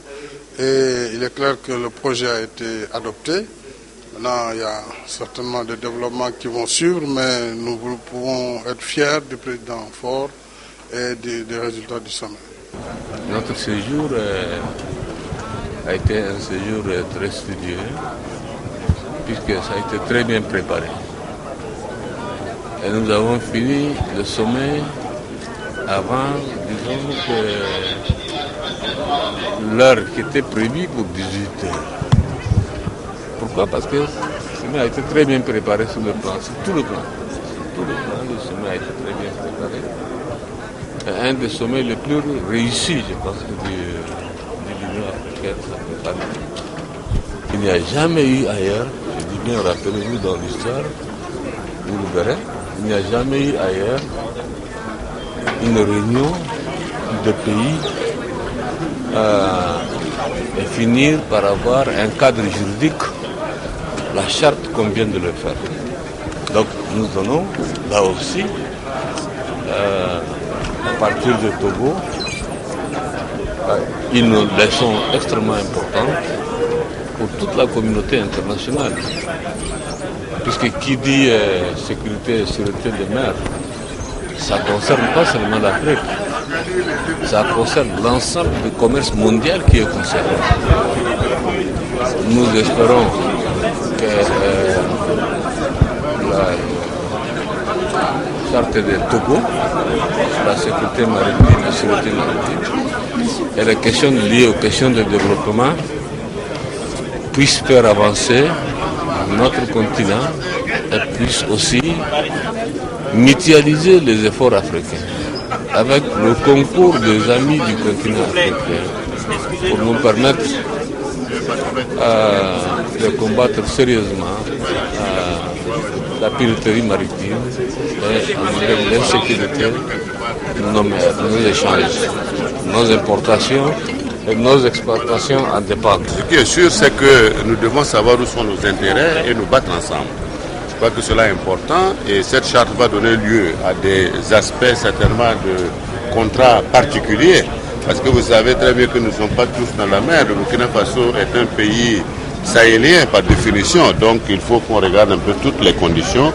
Et il est clair que le projet a été adopté. Maintenant, il y a certainement des développements qui vont suivre, mais nous pouvons être fiers du président Faure et des résultats du sommet. Notre séjour a été un séjour très studieux, puisque ça a été très bien préparé. Et nous avons fini le sommet avant, disons que l'heure qui était prévue pour 18 heures. Pourquoi? Parce que le sommet a été très bien préparé sur tout le plan. Le sommet a été très bien préparé. Un des sommets les plus réussis, je pense, de l'Union africaine. Il n'y a jamais eu ailleurs, je dis bien, rappelez-vous dans l'histoire, vous le verrez, il n'y a jamais eu ailleurs une réunion de pays et finir par avoir un cadre juridique, la charte qu'on vient de le faire. Donc nous donnons là aussi, à partir de Togo, une leçon extrêmement importante pour toute la communauté internationale. Puisque qui dit sécurité et sûreté des mers, ça ne concerne pas seulement l'Afrique, ça concerne l'ensemble du commerce mondial qui est concerné. Nous espérons que la charte de Togo, la sécurité maritime et sûreté maritime, et les questions liées aux questions de développement puissent faire avancer notre continent et puissent aussi mutualiser les efforts africains avec le concours des amis du continent africain pour nous permettre de combattre sérieusement la piraterie maritime et l'insécurité de nos mers, nos échanges, nos importations et nos exportations en dépendent. Ce qui est sûr, c'est que nous devons savoir où sont nos intérêts et nous battre ensemble. Je crois que cela est important et cette charte va donner lieu à des aspects certainement de contrats particuliers. Parce que vous savez très bien que nous ne sommes pas tous dans la mer. Le Burkina Faso est un pays sahélien par définition. Donc il faut qu'on regarde un peu toutes les conditions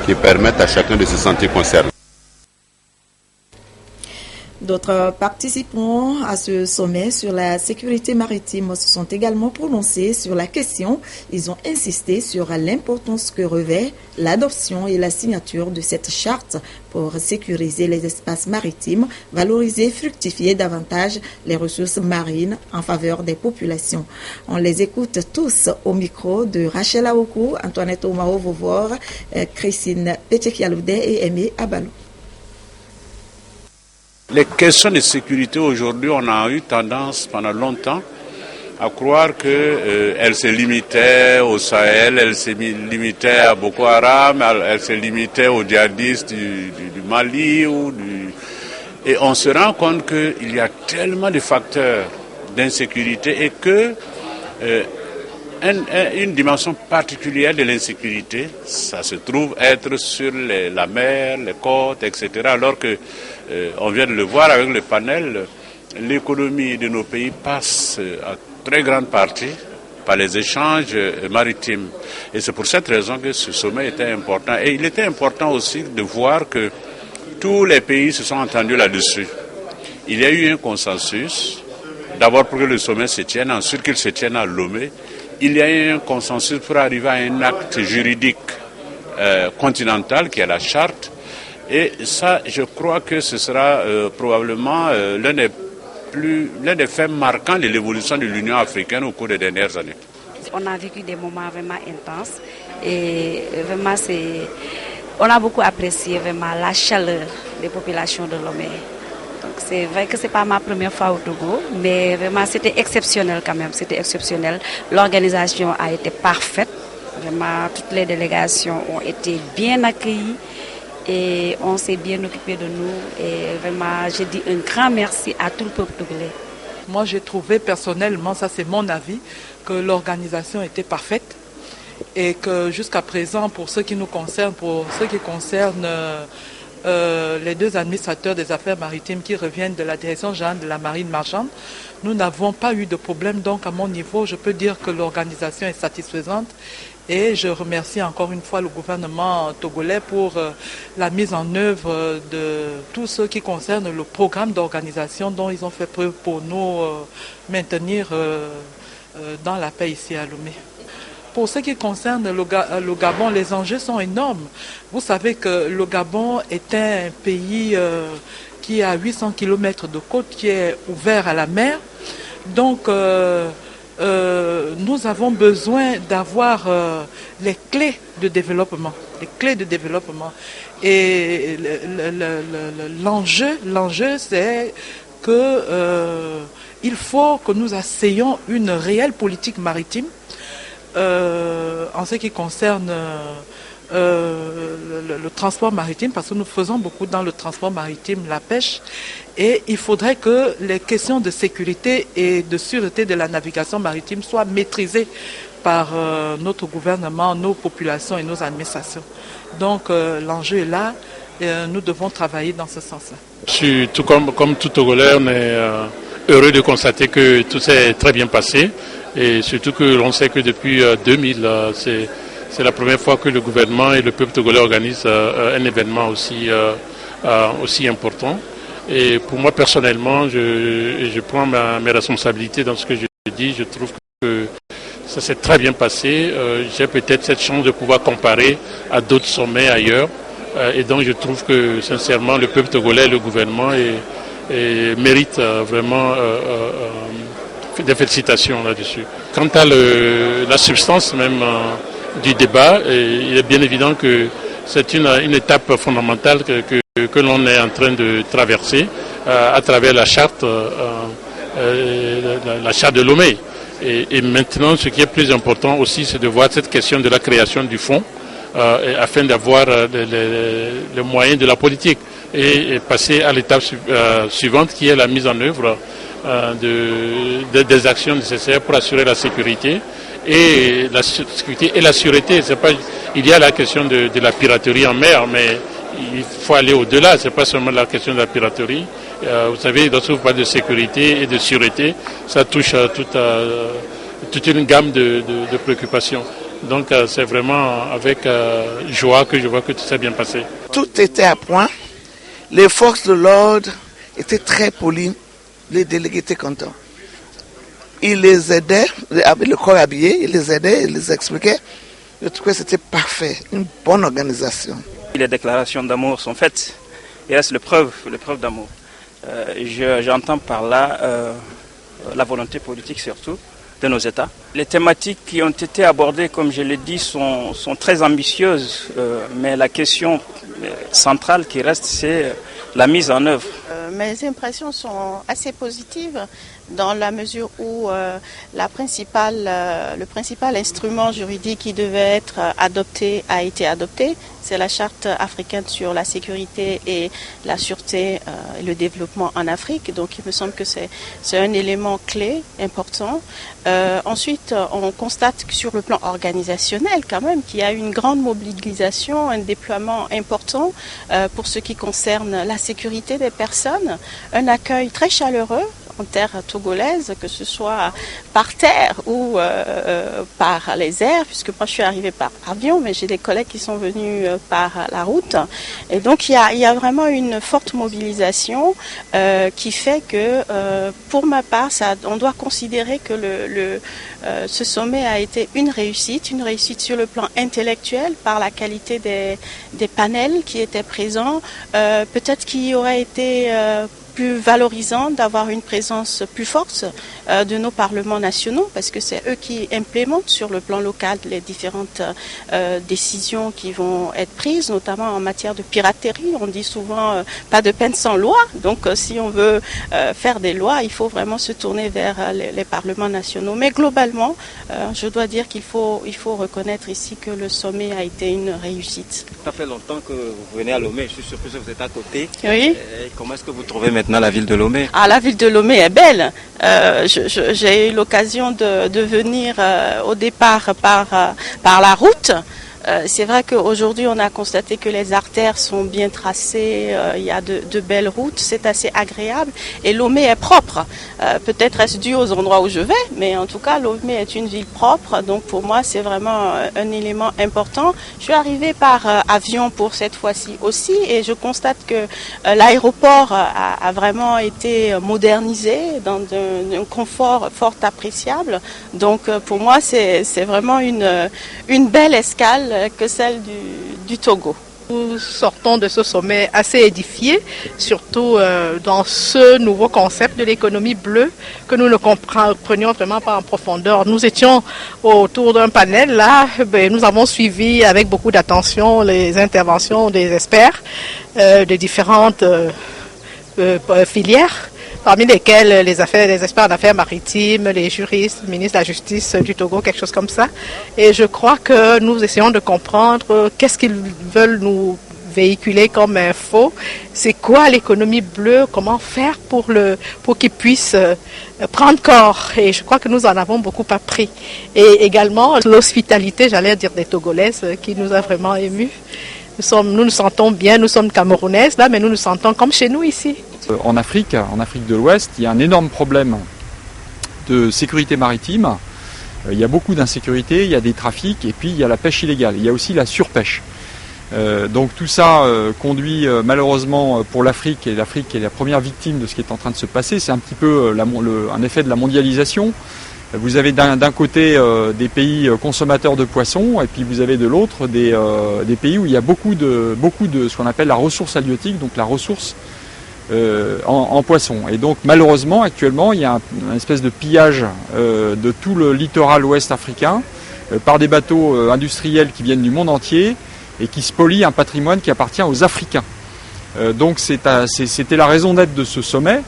qui permettent à chacun de se sentir concerné. D'autres participants à ce sommet sur la sécurité maritime se sont également prononcés sur la question. Ils ont insisté sur l'importance que revêt l'adoption et la signature de cette charte pour sécuriser les espaces maritimes, valoriser et fructifier davantage les ressources marines en faveur des populations. On les écoute tous au micro de Rachel Aokou, Antoinette Omao Vovor, Christine Pétchekialoudet et Aimé Abalou. Les questions de sécurité aujourd'hui, on a eu tendance pendant longtemps à croire qu'elles se limitaient au Sahel, elles se limitaient à Boko Haram, elles se limitaient aux djihadistes du Mali. Et on se rend compte qu'il y a tellement de facteurs d'insécurité et que une dimension particulière de l'insécurité, ça se trouve être sur la mer, les côtes, etc. Alors que, on vient de le voir avec le panel, l'économie de nos pays passe à très grande partie par les échanges maritimes. Et c'est pour cette raison que ce sommet était important. Et il était important aussi de voir que tous les pays se sont entendus là-dessus. Il y a eu un consensus, d'abord pour que le sommet se tienne, ensuite qu'il se tienne à Lomé. Il y a eu un consensus pour arriver à un acte juridique continental qui est la charte. Et ça, je crois que ce sera probablement l'un des faits marquants de l'évolution de l'Union africaine au cours des dernières années. On a vécu des moments vraiment intenses et vraiment on a beaucoup apprécié vraiment la chaleur des populations de Lomé. Donc c'est vrai que c'est pas ma première fois au Togo, mais vraiment c'était exceptionnel quand même, c'était exceptionnel. L'organisation a été parfaite, vraiment toutes les délégations ont été bien accueillies et on s'est bien occupé de nous et vraiment je dis un grand merci à tout le peuple togolais. Moi j'ai trouvé personnellement, ça c'est mon avis, que l'organisation était parfaite et que jusqu'à présent pour ce qui nous concerne, pour ce qui concerne les deux administrateurs des affaires maritimes qui reviennent de la direction générale de la marine marchande, nous n'avons pas eu de problème. Donc à mon niveau, je peux dire que l'organisation est satisfaisante et je remercie encore une fois le gouvernement togolais pour la mise en œuvre de tout ce qui concerne le programme d'organisation dont ils ont fait preuve pour nous maintenir dans la paix ici à Lomé. Pour ce qui concerne le Gabon, les enjeux sont énormes. Vous savez que le Gabon est un pays qui a 800 km de côte, qui est ouvert à la mer. Donc, nous avons besoin d'avoir les clés de développement. Et l'enjeu, c'est que il faut que nous assaillions une réelle politique maritime en ce qui concerne le transport maritime, parce que nous faisons beaucoup dans le transport maritime, la pêche, et il faudrait que les questions de sécurité et de sûreté de la navigation maritime soient maîtrisées par notre gouvernement, nos populations et nos administrations. Donc l'enjeu est là, et nous devons travailler dans ce sens-là. Je suis tout comme tout Togolais, on est heureux de constater que tout s'est très bien passé. Et surtout que l'on sait que depuis 2000, c'est la première fois que le gouvernement et le peuple togolais organisent un événement aussi important. Et pour moi personnellement, je prends mes responsabilités dans ce que je dis. Je trouve que ça s'est très bien passé. J'ai peut-être cette chance de pouvoir comparer à d'autres sommets ailleurs. Et donc je trouve que sincèrement le peuple togolais et le gouvernement méritent vraiment des félicitations là-dessus. Quant à la substance même du débat, il est bien évident que c'est une étape fondamentale que l'on est en train de traverser à travers la charte de Lomé. Et maintenant, ce qui est plus important aussi, c'est de voir cette question de la création du fonds afin d'avoir les moyens de la politique et passer à l'étape suivante qui est la mise en œuvre des actions nécessaires pour assurer la sécurité et la sûreté. Il y a la question de la piraterie en mer, mais il faut aller au-delà. C'est pas seulement la question de la piraterie. Vous savez, lorsque vous parlez de sécurité et de sûreté, ça touche toute une gamme de préoccupations. Donc c'est vraiment avec joie que je vois que tout s'est bien passé. Tout était à point. Les forces de l'ordre étaient très polies. Les délégués étaient contents. Ils les aidaient, avec le corps habillé, ils les aidaient, ils les expliquaient. Je trouve que c'était parfait, une bonne organisation. Les déclarations d'amour sont faites. Il reste les preuves d'amour. J'entends par là la volonté politique surtout de nos États. Les thématiques qui ont été abordées, comme je l'ai dit, sont très ambitieuses, mais la question centrale qui reste, c'est la mise en œuvre Mes impressions sont assez positives dans la mesure où le principal instrument juridique qui devait être adopté a été adopté. C'est la Charte africaine sur la sécurité et la sûreté et le développement en Afrique. Donc il me semble que c'est un élément clé, important. Ensuite, on constate que sur le plan organisationnel quand même qu'il y a une grande mobilisation, un déploiement important pour ce qui concerne la sécurité des personnes, un accueil très chaleureux en terre togolaise, que ce soit par terre ou par les airs, puisque moi je suis arrivée par avion, mais j'ai des collègues qui sont venus par la route. Et donc il y a vraiment une forte mobilisation qui fait que, pour ma part, on doit considérer que ce sommet a été une réussite sur le plan intellectuel par la qualité des panels qui étaient présents. Peut-être qu'il aurait été plus valorisant d'avoir une présence plus forte de nos parlements nationaux, parce que c'est eux qui implémentent sur le plan local les différentes décisions qui vont être prises, notamment en matière de piraterie. On dit souvent pas de peine sans loi, donc si on veut faire des lois, il faut vraiment se tourner vers les parlements nationaux. Mais globalement, je dois dire qu'il faut reconnaître ici que le sommet a été une réussite. Ça fait longtemps que vous venez à Lomé, je suis sûr que vous êtes à côté. Oui. Comment est-ce que vous trouvez maintenant la ville de Lomé? La ville de Lomé est belle. J'ai eu l'occasion de venir au départ par la route. C'est vrai qu'aujourd'hui, on a constaté que les artères sont bien tracées, il y a de belles routes, c'est assez agréable. Et Lomé est propre. Peut-être est-ce dû aux endroits où je vais, mais en tout cas, Lomé est une ville propre. Donc pour moi, c'est vraiment un élément important. Je suis arrivée par avion pour cette fois-ci aussi, et je constate que l'aéroport a vraiment été modernisé dans un confort fort appréciable. Donc pour moi, c'est vraiment une belle escale que celle du Togo. Nous sortons de ce sommet assez édifiés, surtout dans ce nouveau concept de l'économie bleue que nous ne comprenions vraiment pas en profondeur. Nous étions autour d'un panel là, nous avons suivi avec beaucoup d'attention les interventions des experts de différentes filières, parmi lesquels les experts en affaires maritimes, les juristes, le ministre de la Justice du Togo, quelque chose comme ça. Et je crois que nous essayons de comprendre qu'est-ce qu'ils veulent nous véhiculer comme info. C'est quoi l'économie bleue? Comment faire pour qu'ils puissent prendre corps? Et je crois que nous en avons beaucoup appris. Et également l'hospitalité, j'allais dire des Togolaises, qui nous a vraiment émus. Nous nous sentons bien, nous sommes camerounaises là, mais nous nous sentons comme chez nous ici. En Afrique de l'Ouest, il y a un énorme problème de sécurité maritime. Il y a beaucoup d'insécurité, il y a des trafics et puis il y a la pêche illégale. Il y a aussi la surpêche. Donc tout ça conduit malheureusement pour l'Afrique, et l'Afrique est la première victime de ce qui est en train de se passer. C'est un petit peu un effet de la mondialisation. Vous avez d'un côté des pays consommateurs de poissons, et puis vous avez de l'autre des pays où il y a beaucoup de ce qu'on appelle la ressource halieutique, donc la ressource en poissons. Et donc malheureusement actuellement il y a une espèce de pillage de tout le littoral ouest africain par des bateaux industriels qui viennent du monde entier et qui spolient un patrimoine qui appartient aux Africains. Donc c'était la raison d'être de ce sommet.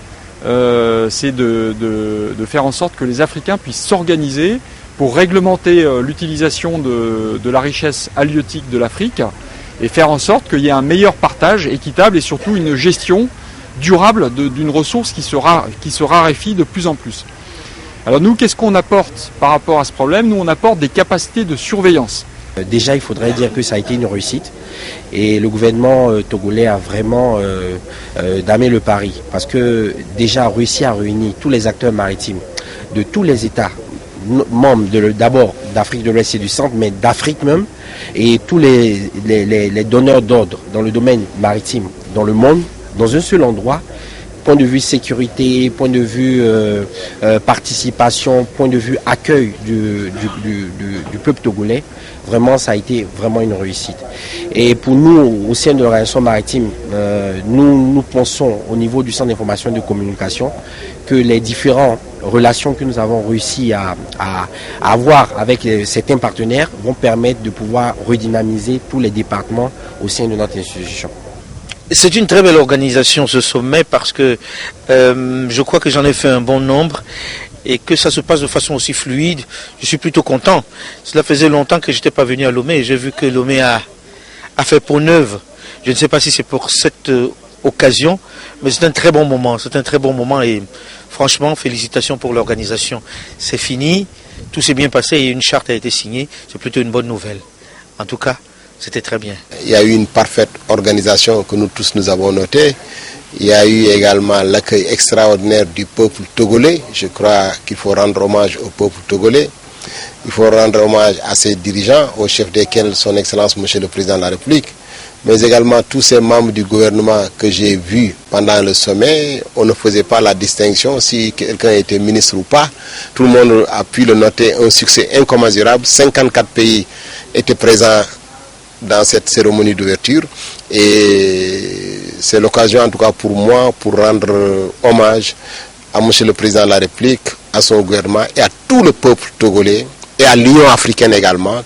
C'est de faire en sorte que les Africains puissent s'organiser pour réglementer l'utilisation de la richesse halieutique de l'Afrique et faire en sorte qu'il y ait un meilleur partage équitable et surtout une gestion durable d'une ressource qui se raréfie de plus en plus. Alors nous, qu'est-ce qu'on apporte par rapport à ce problème? Nous, on apporte des capacités de surveillance. Déjà, il faudrait dire que ça a été une réussite et le gouvernement togolais a vraiment damé le pari parce que déjà réussi à réunir tous les acteurs maritimes de tous les États membres d'abord d'Afrique de l'Ouest et du Centre, mais d'Afrique même, et tous les donneurs d'ordre dans le domaine maritime dans le monde, dans un seul endroit. Point de vue sécurité, point de vue participation, point de vue accueil du peuple togolais, vraiment ça a été vraiment une réussite. Et pour nous, au sein de l'organisation maritime, nous pensons au niveau du centre d'information et de communication que les différentes relations que nous avons réussi à avoir avec certains partenaires vont permettre de pouvoir redynamiser tous les départements au sein de notre institution. C'est une très belle organisation ce sommet parce que je crois que j'en ai fait un bon nombre et que ça se passe de façon aussi fluide. Je suis plutôt content. Cela faisait longtemps que je n'étais pas venu à Lomé et j'ai vu que Lomé a fait peau neuve. Je ne sais pas si c'est pour cette occasion, mais c'est un très bon moment. C'est un très bon moment et franchement, félicitations pour l'organisation. C'est fini, tout s'est bien passé et une charte a été signée. C'est plutôt une bonne nouvelle. En tout cas, c'était très bien. Il y a eu une parfaite organisation que nous tous nous avons notée. Il y a eu également l'accueil extraordinaire du peuple togolais. Je crois qu'il faut rendre hommage au peuple togolais. Il faut rendre hommage à ses dirigeants, au chef desquels son Excellence Monsieur le Président de la République, mais également tous ces membres du gouvernement que j'ai vus pendant le sommet. On ne faisait pas la distinction si quelqu'un était ministre ou pas. Tout le monde a pu le noter, un succès incommensurable. 54 pays étaient présents dans cette cérémonie d'ouverture et c'est l'occasion en tout cas pour moi pour rendre hommage à Monsieur le Président de la République, à son gouvernement et à tout le peuple togolais et à l'Union africaine également.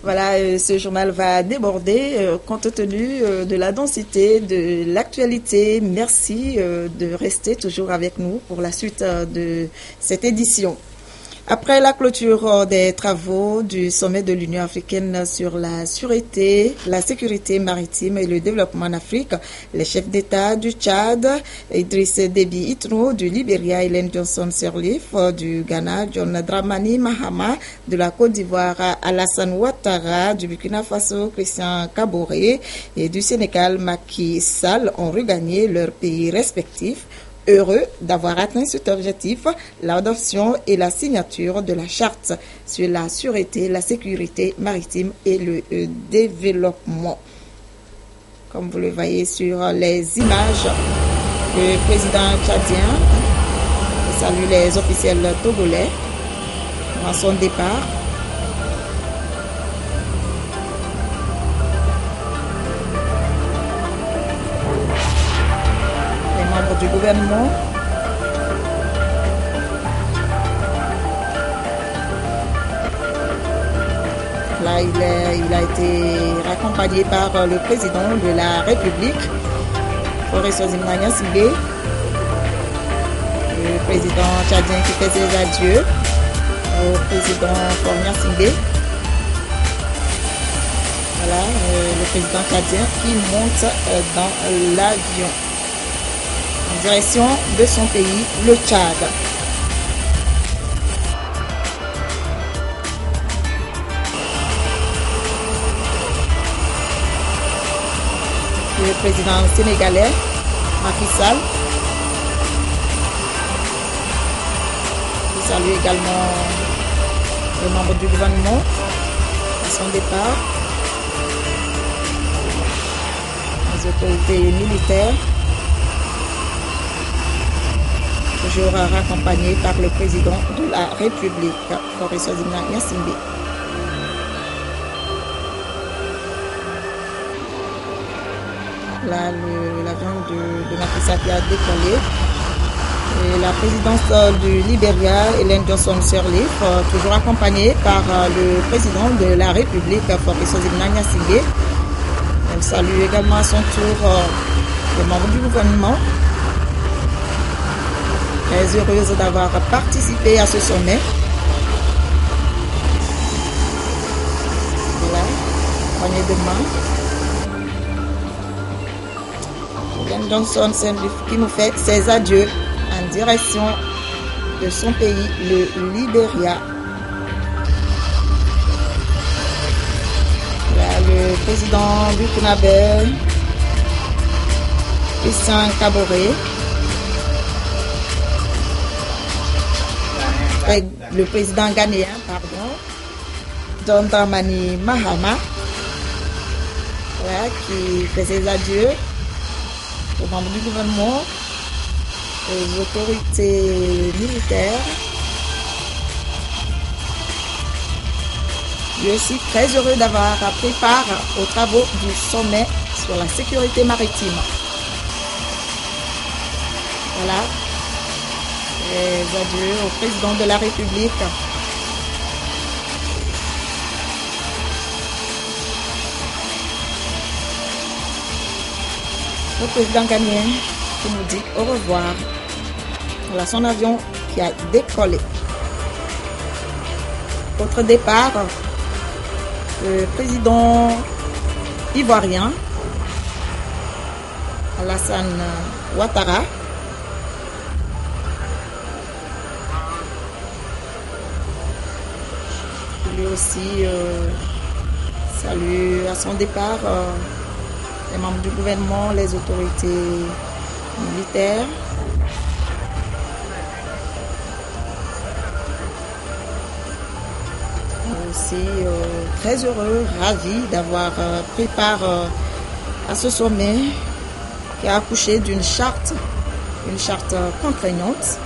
Voilà, ce journal va déborder compte tenu de la densité de l'actualité. Merci de rester toujours avec nous pour la suite de cette édition. Après la clôture des travaux du sommet de l'Union africaine sur la sûreté, la sécurité maritime et le développement en Afrique, les chefs d'État du Tchad, Idriss Déby Itno du Libéria, Ellen Johnson Sirleaf du Ghana, John Dramani Mahama de la Côte d'Ivoire, Alassane Ouattara du Burkina Faso, Christian Kaboré et du Sénégal, Macky Sall ont regagné leurs pays respectifs. Heureux d'avoir atteint cet objectif, l'adoption et la signature de la charte sur la sûreté, la sécurité maritime et le développement. Comme vous le voyez sur les images, le président tchadien salue les officiels togolais dans son départ. Du gouvernement. Là, il a été accompagné par le président de la République, Faure Gnassingbé, Singé, le président tchadien qui fait ses adieux au président Faure Gnassingbé. Voilà, le président tchadien qui monte dans l'avion en direction de son pays, le Tchad. Le président sénégalais, Macky Sall, qui salue également les membres du gouvernement à son départ, les autorités militaires, toujours raccompagné par le président de la République, Faure Gnassingbé. Là, l'avion de Macky Sall a décollé. Et la présidence du Libéria, Ellen Johnson Sirleaf, toujours accompagnée par le président de la République, Faure Gnassingbé. Elle salue également à son tour les membres du gouvernement. Très heureuse d'avoir participé à ce sommet. Voilà, poignée de main. Ellen Johnson Sirleaf qui nous fait ses adieux en direction de son pays, le Libéria. Voilà, le président burkinabé, Christian Kaboré. Le président ghanéen, John Dramani Mahama, voilà, qui fait ses adieux aux membres du gouvernement, aux autorités militaires. Je suis très heureux d'avoir pris part aux travaux du sommet sur la sécurité maritime. Voilà. Les adieux au président de la République. Le président ghanéen qui nous dit au revoir. Voilà son avion qui a décollé. Autre départ, le président ivoirien Alassane Ouattara. Lui aussi salue à son départ les membres du gouvernement, les autorités militaires. Aussi très heureux, ravi d'avoir pris part à ce sommet qui a accouché d'une charte, une charte contraignante.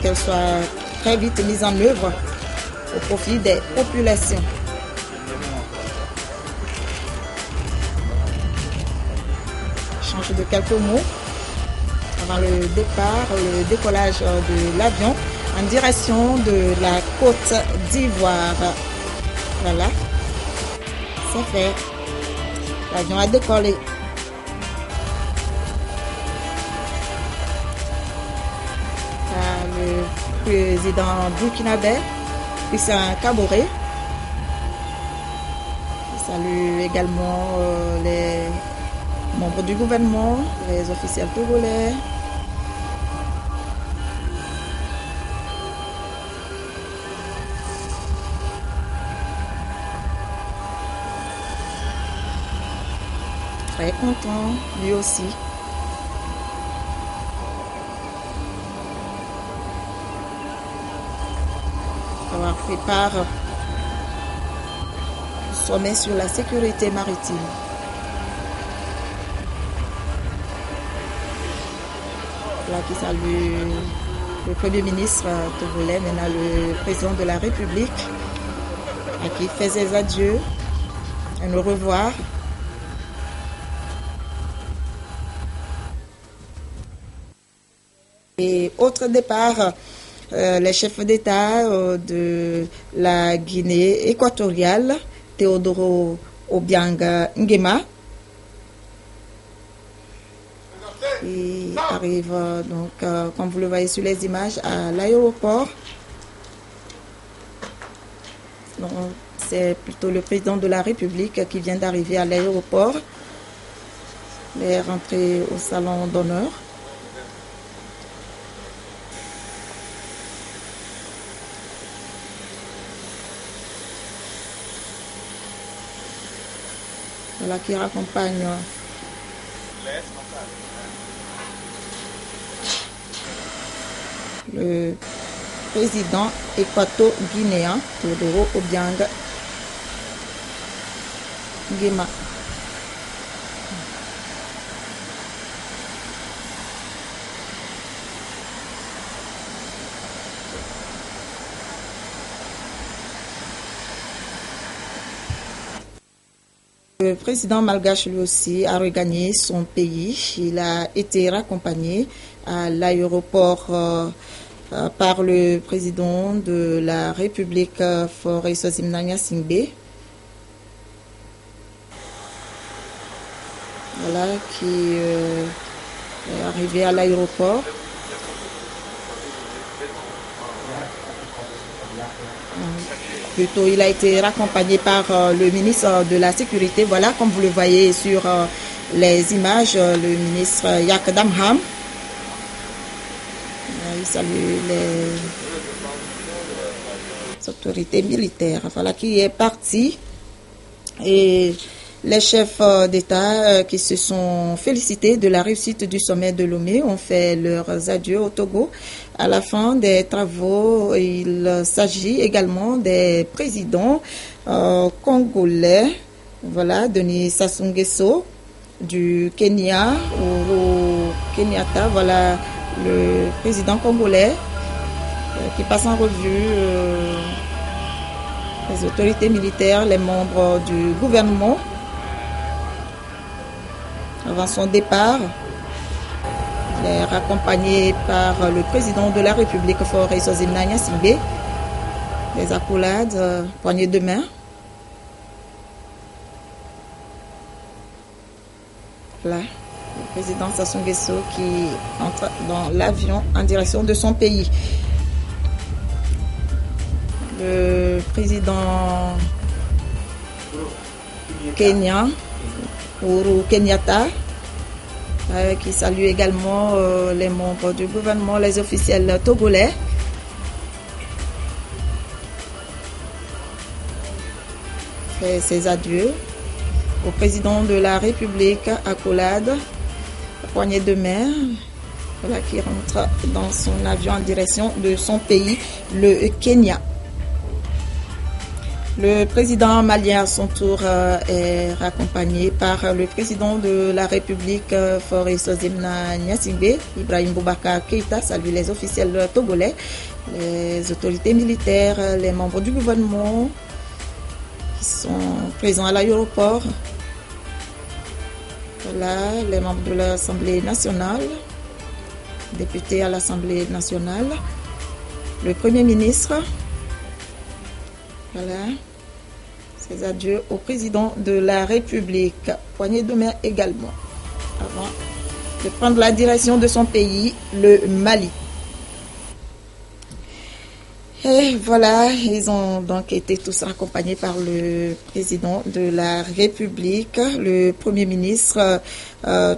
Qu'elle soit très vite mise en œuvre au profit des populations. Change de quelques mots avant le départ, le décollage de l'avion en direction de la Côte d'Ivoire. Voilà, c'est fait. L'avion a décollé. Le président burkinabé, Christian Kaboré. Je salue également les membres du gouvernement, les officiels togolais. Très content, lui aussi. Avoir fait part du sommet sur la sécurité maritime. Là qui salue le Premier ministre togolais, maintenant le président de la République, à qui fait ses adieux et au revoir. Et autre départ, les chefs d'État de la Guinée équatoriale, Teodoro Obiang Nguema, qui arrive donc, comme vous le voyez sur les images, à l'aéroport. C'est plutôt le président de la République qui vient d'arriver à l'aéroport. Il est rentré au salon d'honneur. Voilà qui raccompagne le président équato-guinéen Teodoro Obiang Nguema. Le président malgache lui aussi a regagné son pays. Il a été raccompagné à l'aéroport par le président de la République Faure Gnassingbé Singbe. Voilà qui est arrivé à l'aéroport. Plutôt, il a été raccompagné par le ministre de la Sécurité. Voilà, comme vous le voyez sur les images, le ministre Yak Damham. Il salue les autorités militaires. Voilà qui est parti. Et les chefs d'État qui se sont félicités de la réussite du sommet de Lomé ont fait leurs adieux au Togo. À la fin des travaux, il s'agit également des présidents congolais. Voilà, Denis Sassou Nguesso du Kenya, Uhuru Kenyatta. Voilà le président congolais qui passe en revue les autorités militaires, les membres du gouvernement. Avant son départ, il est raccompagné par le président de la République Faure Gnassingbé Les accolades, poignée de main. Là, le président Sassou Nguesso qui entre dans l'avion en direction de son pays. Le président kenyan, Uhuru Kenyatta, qui salue également les membres du gouvernement, les officiels togolais. Fait ses adieux au président de la République, accolade, poignée de main, voilà, qui rentre dans son avion en direction de son pays, le Kenya. Le président malien, à son tour, est accompagné par le président de la République, Faure Sozimna Gnassingbé, Ibrahim Boubacar Keïta, salue les officiels togolais, les autorités militaires, les membres du gouvernement qui sont présents à l'aéroport. Voilà, les membres de l'Assemblée nationale, députés à l'Assemblée nationale, le Premier ministre. Voilà, ses adieux au président de la République. Poignée de main également, avant de prendre la direction de son pays, le Mali. Et voilà, ils ont donc été tous accompagnés par le président de la République, le Premier ministre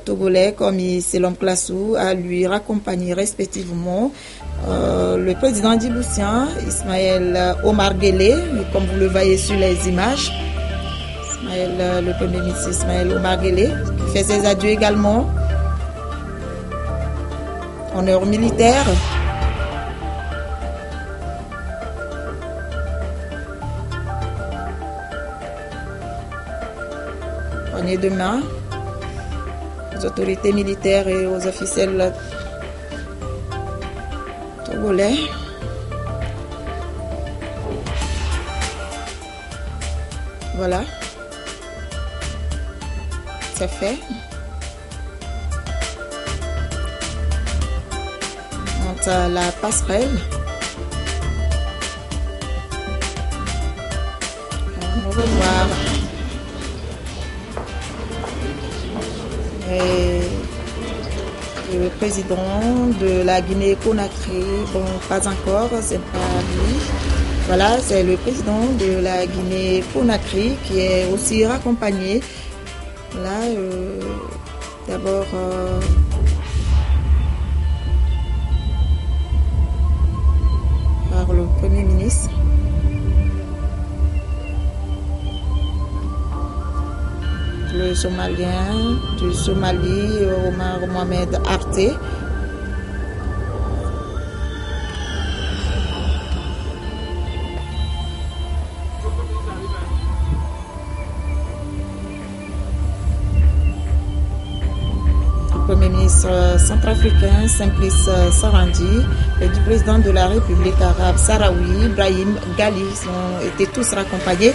togolais, Komi Selom Klassou, à lui raccompagner respectivement le président djiboutien, Ismaël Omar Guelleh, comme vous le voyez sur les images. Le Premier ministre Ismaël Omar Guelleh, qui fait ses adieux également. Honneur militaire. Poignée de main aux autorités militaires et aux officiels togolais. Voilà, c'est fait. On monte à la passerelle. Au revoir. Et le président de la Guinée-Conakry, bon, pas encore, c'est pas lui. Voilà, c'est le président de la Guinée-Conakry qui est aussi raccompagné. Là, d'abord par le Premier ministre. Le Somalien du Somalie, Omar Mohamed Arté. Le Premier ministre centrafricain Simplice Sarandi et du président de la République arabe sahraoui, Brahim Ghali, ont été tous raccompagnés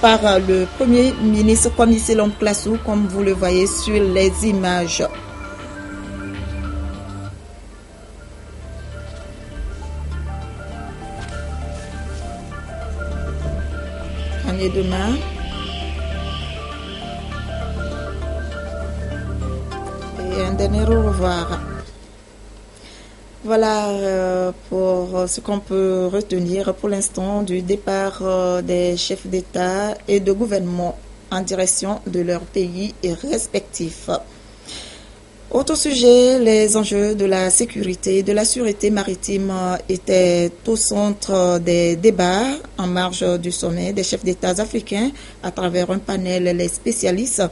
par le Premier ministre Kwame Selom Klassou, comme vous le voyez sur les images. Poignée de main. Et un dernier au revoir. Voilà pour ce qu'on peut retenir pour l'instant du départ des chefs d'État et de gouvernement en direction de leur pays respectifs. Autre sujet, les enjeux de la sécurité et de la sûreté maritime étaient au centre des débats en marge du sommet des chefs d'État africains à travers un panel. Les spécialistes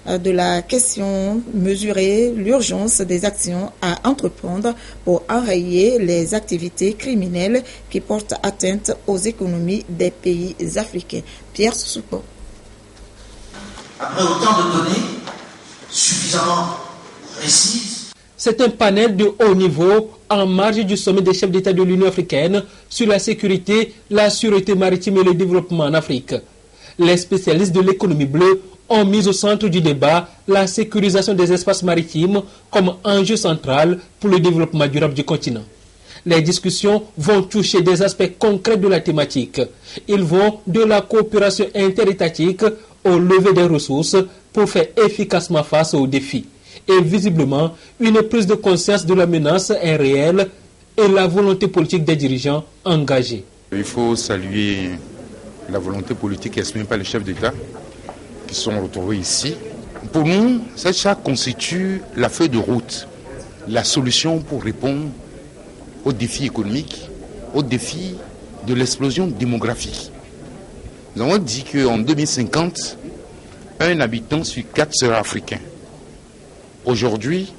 de la question mesuraient l'urgence des actions à entreprendre pour enrayer les activités criminelles qui portent atteinte aux économies des pays africains. Pierre Soussouko. Après autant de données suffisamment précises. C'est un panel de haut niveau en marge du sommet des chefs d'État de l'Union africaine sur la sécurité, la sûreté maritime et le développement en Afrique. Les spécialistes de l'économie bleue ont mis au centre du débat la sécurisation des espaces maritimes comme enjeu central pour le développement durable du continent. Les discussions vont toucher des aspects concrets de la thématique. Ils vont de la coopération interétatique au lever des ressources pour faire efficacement face aux défis. Et visiblement, une prise de conscience de la menace est réelle et la volonté politique des dirigeants engagés. Il faut saluer la volonté politique exprimée par les chefs d'État qui sont retrouvés ici. Pour nous, cette charte constitue la feuille de route, la solution pour répondre aux défis économiques, aux défis de l'explosion démographique. Nous avons dit qu'en 2050, un habitant sur 4 sera africain. Aujourd'hui,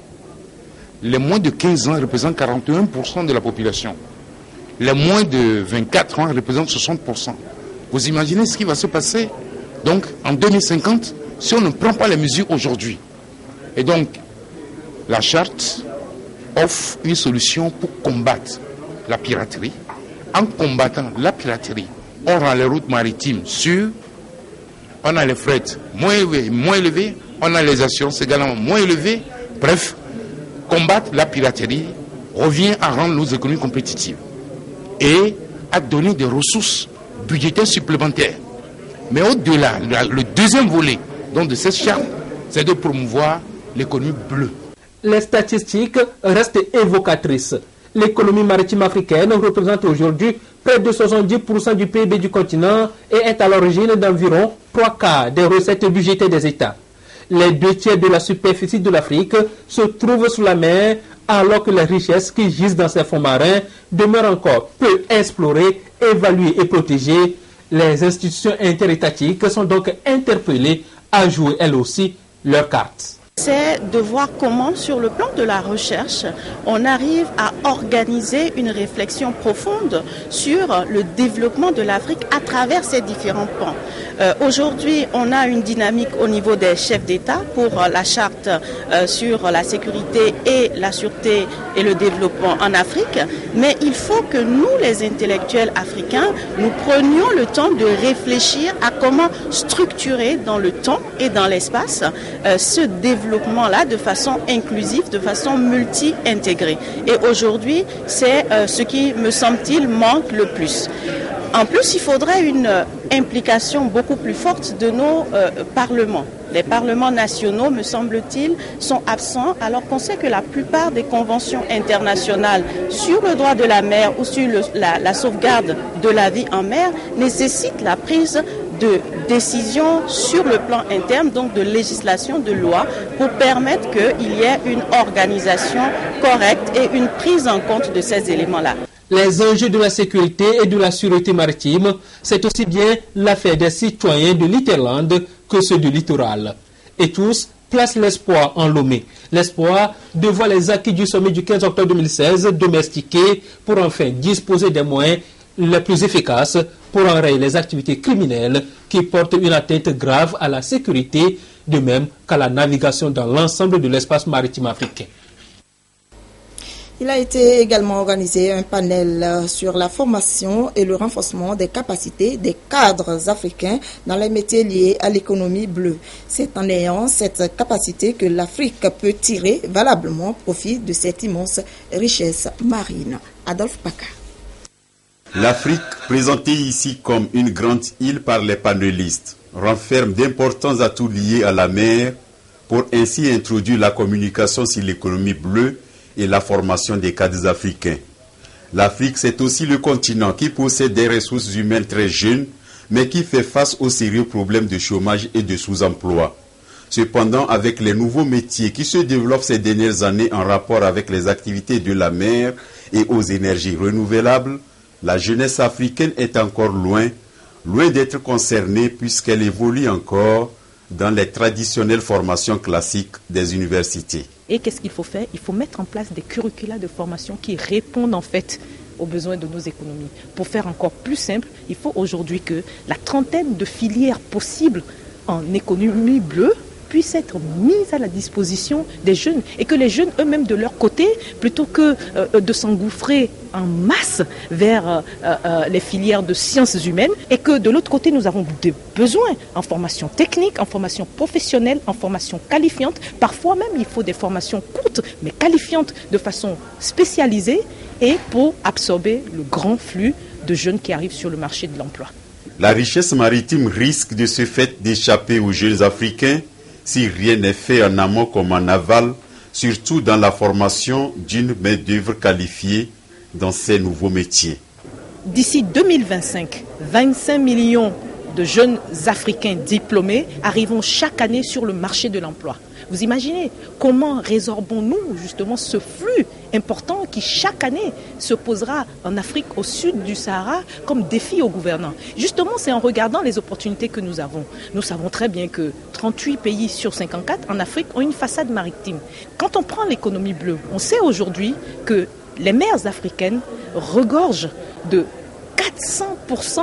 les moins de 15 ans représentent 41% de la population. Les moins de 24 ans représentent 60%. Vous imaginez ce qui va se passer donc en 2050 si on ne prend pas les mesures aujourd'hui. Et donc, la charte offre une solution pour combattre la piraterie. En combattant la piraterie, on rend les routes maritimes sûres, on a les frais moins élevés, on a les assurances également moins élevées. Bref, combattre la piraterie revient à rendre nos économies compétitives et à donner des ressources budgétaires supplémentaires. Mais au-delà, le deuxième volet donc, de cette charte, c'est de promouvoir l'économie bleue. Les statistiques restent évocatrices. L'économie maritime africaine représente aujourd'hui près de 70% du PIB du continent et est à l'origine d'environ 3/4 des recettes budgétaires des États. Les 2/3 de la superficie de l'Afrique se trouvent sous la mer, alors que les richesses qui gisent dans ces fonds marins demeurent encore peu explorées, évaluées et protégées. Les institutions interétatiques sont donc interpellées à jouer elles aussi leurs cartes. C'est de voir comment, sur le plan de la recherche, on arrive à organiser une réflexion profonde sur le développement de l'Afrique à travers ces différents pans. Aujourd'hui, on a une dynamique au niveau des chefs d'État pour la charte sur la sécurité et la sûreté et le développement en Afrique, mais il faut que nous, les intellectuels africains, nous prenions le temps de réfléchir à comment structurer dans le temps et dans l'espace ce développement-là de façon inclusive, de façon multi-intégrée. Et aujourd'hui, c'est ce qui, me semble-t-il, manque le plus. En plus, il faudrait une implication beaucoup plus forte de nos parlements. Les parlements nationaux, me semble-t-il, sont absents alors qu'on sait que la plupart des conventions internationales sur le droit de la mer ou sur la sauvegarde de la vie en mer nécessitent la prise de décisions sur le plan interne, donc de législation, de loi, pour permettre qu'il y ait une organisation correcte et une prise en compte de ces éléments-là. Les enjeux de la sécurité et de la sûreté maritime, c'est aussi bien l'affaire des citoyens de l'Hinterland que ceux du littoral. Et tous placent l'espoir en Lomé. L'espoir de voir les acquis du sommet du 15 octobre 2016 domestiqués pour enfin disposer des moyens les plus efficaces pour enrayer les activités criminelles qui portent une atteinte grave à la sécurité, de même qu'à la navigation dans l'ensemble de l'espace maritime africain. Il a été également organisé un panel sur la formation et le renforcement des capacités des cadres africains dans les métiers liés à l'économie bleue. C'est en ayant cette capacité que l'Afrique peut tirer valablement profit de cette immense richesse marine. Adolphe Paca. L'Afrique, présentée ici comme une grande île par les panélistes, renferme d'importants atouts liés à la mer pour ainsi introduire la communication sur l'économie bleue et la formation des cadres africains. L'Afrique, c'est aussi le continent qui possède des ressources humaines très jeunes, mais qui fait face aux sérieux problèmes de chômage et de sous-emploi. Cependant, avec les nouveaux métiers qui se développent ces dernières années en rapport avec les activités de la mer et aux énergies renouvelables, la jeunesse africaine est encore loin d'être concernée puisqu'elle évolue encore dans les traditionnelles formations classiques des universités. Et qu'est-ce qu'il faut faire? Il faut mettre en place des curricula de formation qui répondent en fait aux besoins de nos économies. Pour faire encore plus simple, il faut aujourd'hui que la trentaine de filières possibles en économie bleue puisse être mise à la disposition des jeunes et que les jeunes eux-mêmes de leur côté, plutôt que de s'engouffrer en masse vers les filières de sciences humaines, et que de l'autre côté nous avons des besoins en formation technique, en formation professionnelle, en formation qualifiante. Parfois même il faut des formations courtes mais qualifiantes de façon spécialisée et pour absorber le grand flux de jeunes qui arrivent sur le marché de l'emploi. La richesse maritime risque de ce fait d'échapper aux jeunes Africains si rien n'est fait en amont comme en aval, surtout dans la formation d'une main-d'œuvre qualifiée dans ces nouveaux métiers. D'ici 2025, 25 millions de jeunes Africains diplômés arriveront chaque année sur le marché de l'emploi. Vous imaginez comment résorbons-nous justement ce flux important qui chaque année se posera en Afrique au sud du Sahara comme défi aux gouvernants. Justement, c'est en regardant les opportunités que nous avons. Nous savons très bien que 38 pays sur 54 en Afrique ont une façade maritime. Quand on prend l'économie bleue, on sait aujourd'hui que les mers africaines regorgent de 400%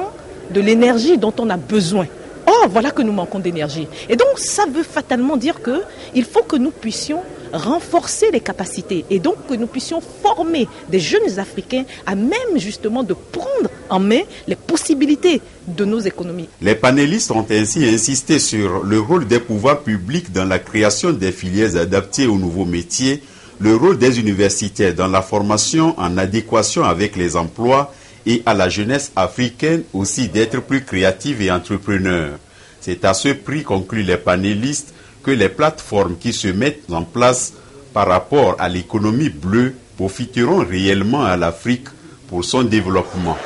de l'énergie dont on a besoin. Or, voilà que nous manquons d'énergie. Et donc, ça veut fatalement dire qu'il faut que nous puissions renforcer les capacités et donc que nous puissions former des jeunes Africains à même justement de prendre en main les possibilités de nos économies. Les panélistes ont ainsi insisté sur le rôle des pouvoirs publics dans la création des filières adaptées aux nouveaux métiers, le rôle des universitaires dans la formation en adéquation avec les emplois et à la jeunesse africaine aussi d'être plus créative et entrepreneur. C'est à ce prix, concluent les panélistes, que les plateformes qui se mettent en place par rapport à l'économie bleue profiteront réellement à l'Afrique pour son développement.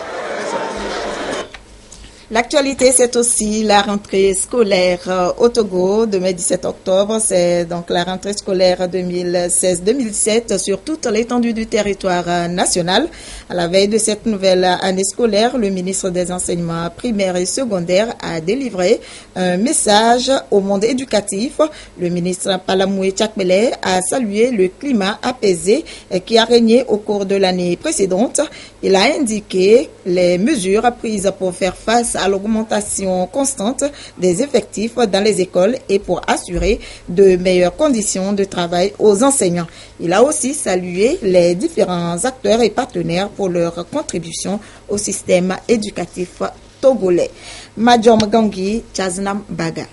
L'actualité, c'est aussi la rentrée scolaire au Togo, demain 17 octobre. C'est donc la rentrée scolaire 2016-2017 sur toute l'étendue du territoire national. À la veille de cette nouvelle année scolaire, le ministre des Enseignements primaires et secondaires a délivré un message au monde éducatif. Le ministre Palamoué Tchakbele a salué le climat apaisé qui a régné au cours de l'année précédente. Il a indiqué les mesures prises pour faire face à l'augmentation constante des effectifs dans les écoles et pour assurer de meilleures conditions de travail aux enseignants. Il a aussi salué les différents acteurs et partenaires pour leur contribution au système éducatif togolais. Major Magangi, Chaznam Baga.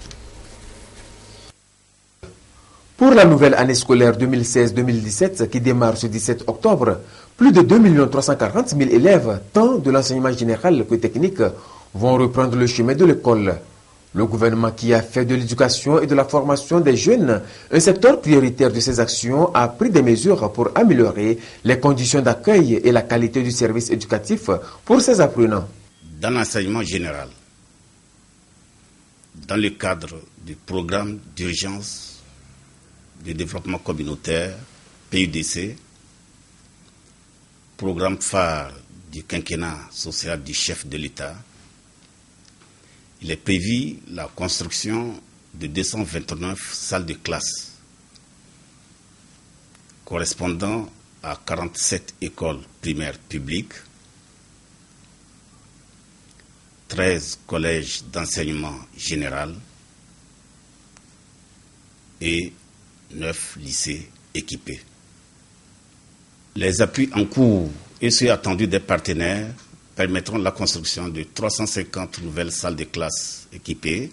Pour la nouvelle année scolaire 2016-2017 qui démarre ce 17 octobre, plus de 2 340 000 élèves, tant de l'enseignement général que technique, vont reprendre le chemin de l'école. Le gouvernement qui a fait de l'éducation et de la formation des jeunes un secteur prioritaire de ses actions a pris des mesures pour améliorer les conditions d'accueil et la qualité du service éducatif pour ses apprenants. Dans l'enseignement général, dans le cadre du programme d'urgence de développement communautaire, PUDC, programme phare du quinquennat social du chef de l'État, il est prévu la construction de 229 salles de classe correspondant à 47 écoles primaires publiques, 13 collèges d'enseignement général et 9 lycées équipés. Les appuis en cours et ceux attendus des partenaires permettront la construction de 350 nouvelles salles de classe équipées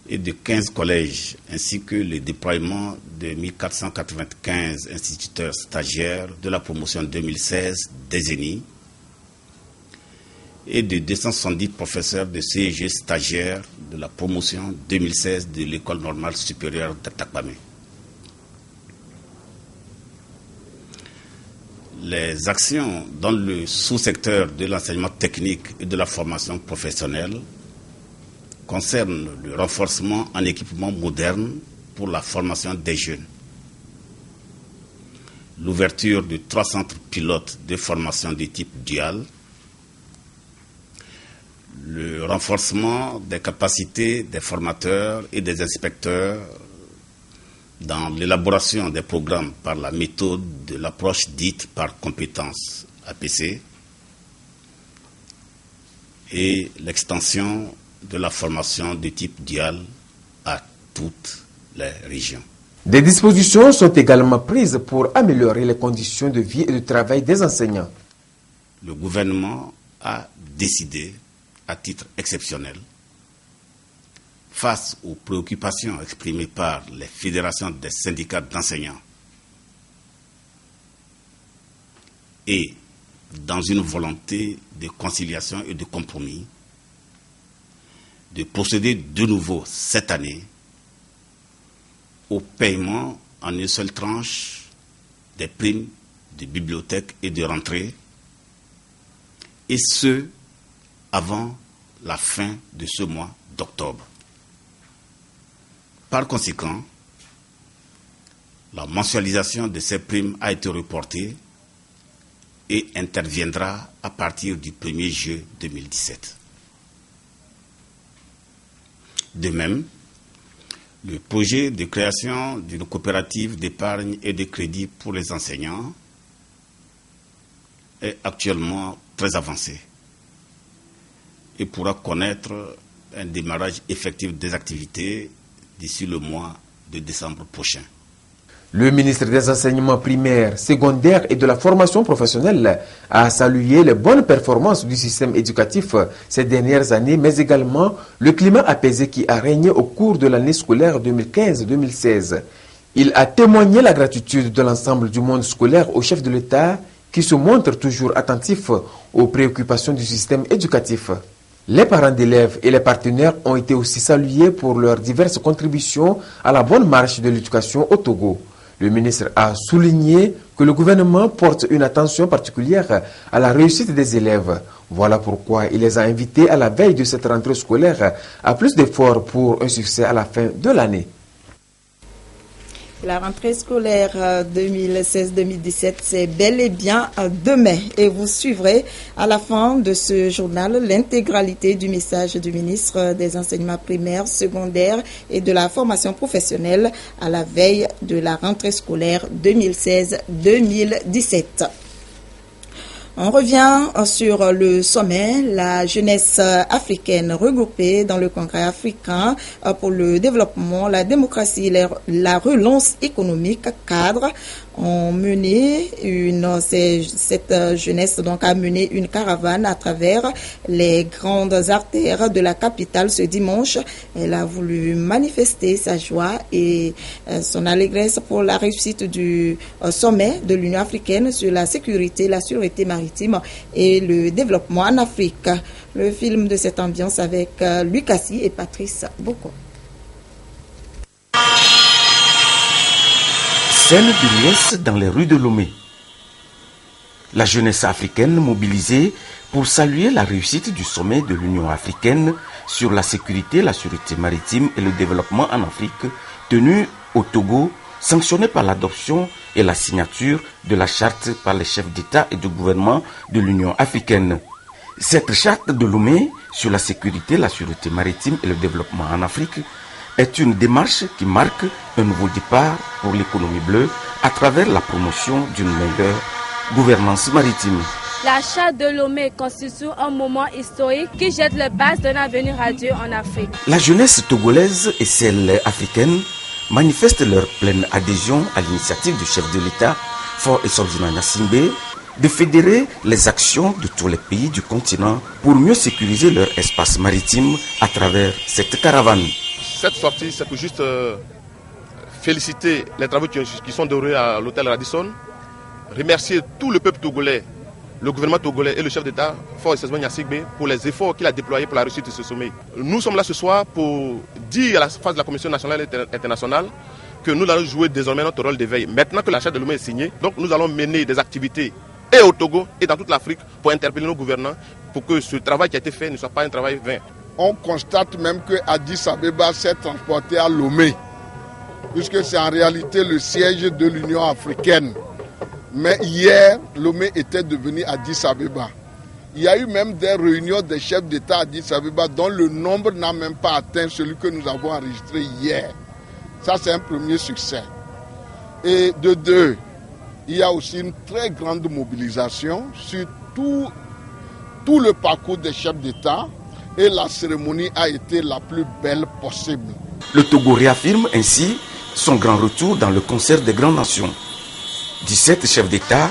et de 15 collèges, ainsi que le déploiement de 1495 instituteurs stagiaires de la promotion 2016 des ENI et de 270 professeurs de CEG stagiaires de la promotion 2016 de l'École normale supérieure de Takbamé. Les actions dans le sous-secteur de l'enseignement technique et de la formation professionnelle concernent le renforcement en équipement moderne pour la formation des jeunes, l'ouverture de 3 centres pilotes de formation de type dual, le renforcement des capacités des formateurs et des inspecteurs dans l'élaboration des programmes par la méthode de l'approche dite par compétence APC et l'extension de la formation de type dual à toutes les régions. Des dispositions sont également prises pour améliorer les conditions de vie et de travail des enseignants. Le gouvernement a décidé, à titre exceptionnel, face aux préoccupations exprimées par les fédérations des syndicats d'enseignants et dans une volonté de conciliation et de compromis, de procéder de nouveau cette année au paiement en une seule tranche des primes de bibliothèque et de rentrée, et ce, avant la fin de ce mois d'octobre. Par conséquent, la mensualisation de ces primes a été reportée et interviendra à partir du 1er juillet 2017. De même, le projet de création d'une coopérative d'épargne et de crédit pour les enseignants est actuellement très avancé et pourra connaître un démarrage effectif des activités d'ici le mois de décembre prochain. Le ministre des Enseignements primaires, secondaires et de la formation professionnelle a salué les bonnes performances du système éducatif ces dernières années, mais également le climat apaisé qui a régné au cours de l'année scolaire 2015-2016. Il a témoigné la gratitude de l'ensemble du monde scolaire au chef de l'État qui se montre toujours attentif aux préoccupations du système éducatif. Les parents d'élèves et les partenaires ont été aussi salués pour leurs diverses contributions à la bonne marche de l'éducation au Togo. Le ministre a souligné que le gouvernement porte une attention particulière à la réussite des élèves. Voilà pourquoi il les a invités à la veille de cette rentrée scolaire à plus d'efforts pour un succès à la fin de l'année. La rentrée scolaire 2016-2017, c'est bel et bien demain. Et vous suivrez à la fin de ce journal l'intégralité du message du ministre des Enseignements primaires, secondaires et de la formation professionnelle à la veille de la rentrée scolaire 2016-2017. On revient sur le sommet, la jeunesse africaine regroupée dans le Congrès africain pour le développement, la démocratie et la relance économique cadre ont mené cette jeunesse donc a mené une caravane à travers les grandes artères de la capitale ce dimanche. Elle a voulu manifester sa joie et son allégresse pour la réussite du sommet de l'Union africaine sur la sécurité, la sûreté maritime et le développement en Afrique. Le film de cette ambiance avec Lucassi et Patrice Boko. Scène de liesse dans les rues de Lomé. La jeunesse africaine mobilisée pour saluer la réussite du sommet de l'Union africaine sur la sécurité, la sûreté maritime et le développement en Afrique, tenu au Togo, sanctionné par l'adoption et la signature de la charte par les chefs d'État et de gouvernement de l'Union africaine. Cette charte de Lomé sur la sécurité, la sûreté maritime et le développement en Afrique est une démarche qui marque un nouveau départ pour l'économie bleue à travers la promotion d'une meilleure gouvernance maritime. La charte de Lomé constitue un moment historique qui jette les bases d'un avenir radieux en Afrique. La jeunesse togolaise et celle africaine manifestent leur pleine adhésion à l'initiative du chef de l'État, Faure Essoufou Gnassingbé, de fédérer les actions de tous les pays du continent pour mieux sécuriser leur espace maritime à travers cette caravane. Cette sortie, c'est pour juste féliciter les travaux qui sont déroulés à l'hôtel Radisson, remercier tout le peuple togolais, le gouvernement togolais et le chef d'État, Faure Essoufou Gnassingbé, pour les efforts qu'il a déployés pour la réussite de ce sommet. Nous sommes là ce soir pour dire à la face de la Commission nationale et internationale que nous allons jouer désormais notre rôle d'éveil. Maintenant que la charte de Lomé est signée, donc nous allons mener des activités et au Togo et dans toute l'Afrique pour interpeller nos gouvernants pour que ce travail qui a été fait ne soit pas un travail vain. On constate même que Addis Abeba s'est transporté à Lomé, puisque c'est en réalité le siège de l'Union africaine. Mais hier, Lomé était devenu Addis Abeba. Il y a eu même des réunions des chefs d'État à Addis Abeba dont le nombre n'a même pas atteint celui que nous avons enregistré hier. Ça, c'est un premier succès. Et de deux, il y a aussi une très grande mobilisation sur tout le parcours des chefs d'État et la cérémonie a été la plus belle possible. Le Togo réaffirme ainsi son grand retour dans le concert des grandes nations. 17 chefs d'État,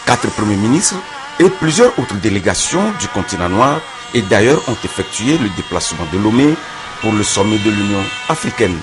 4 premiers ministres et plusieurs autres délégations du continent noir et d'ailleurs ont effectué le déplacement de Lomé pour le sommet de l'Union africaine.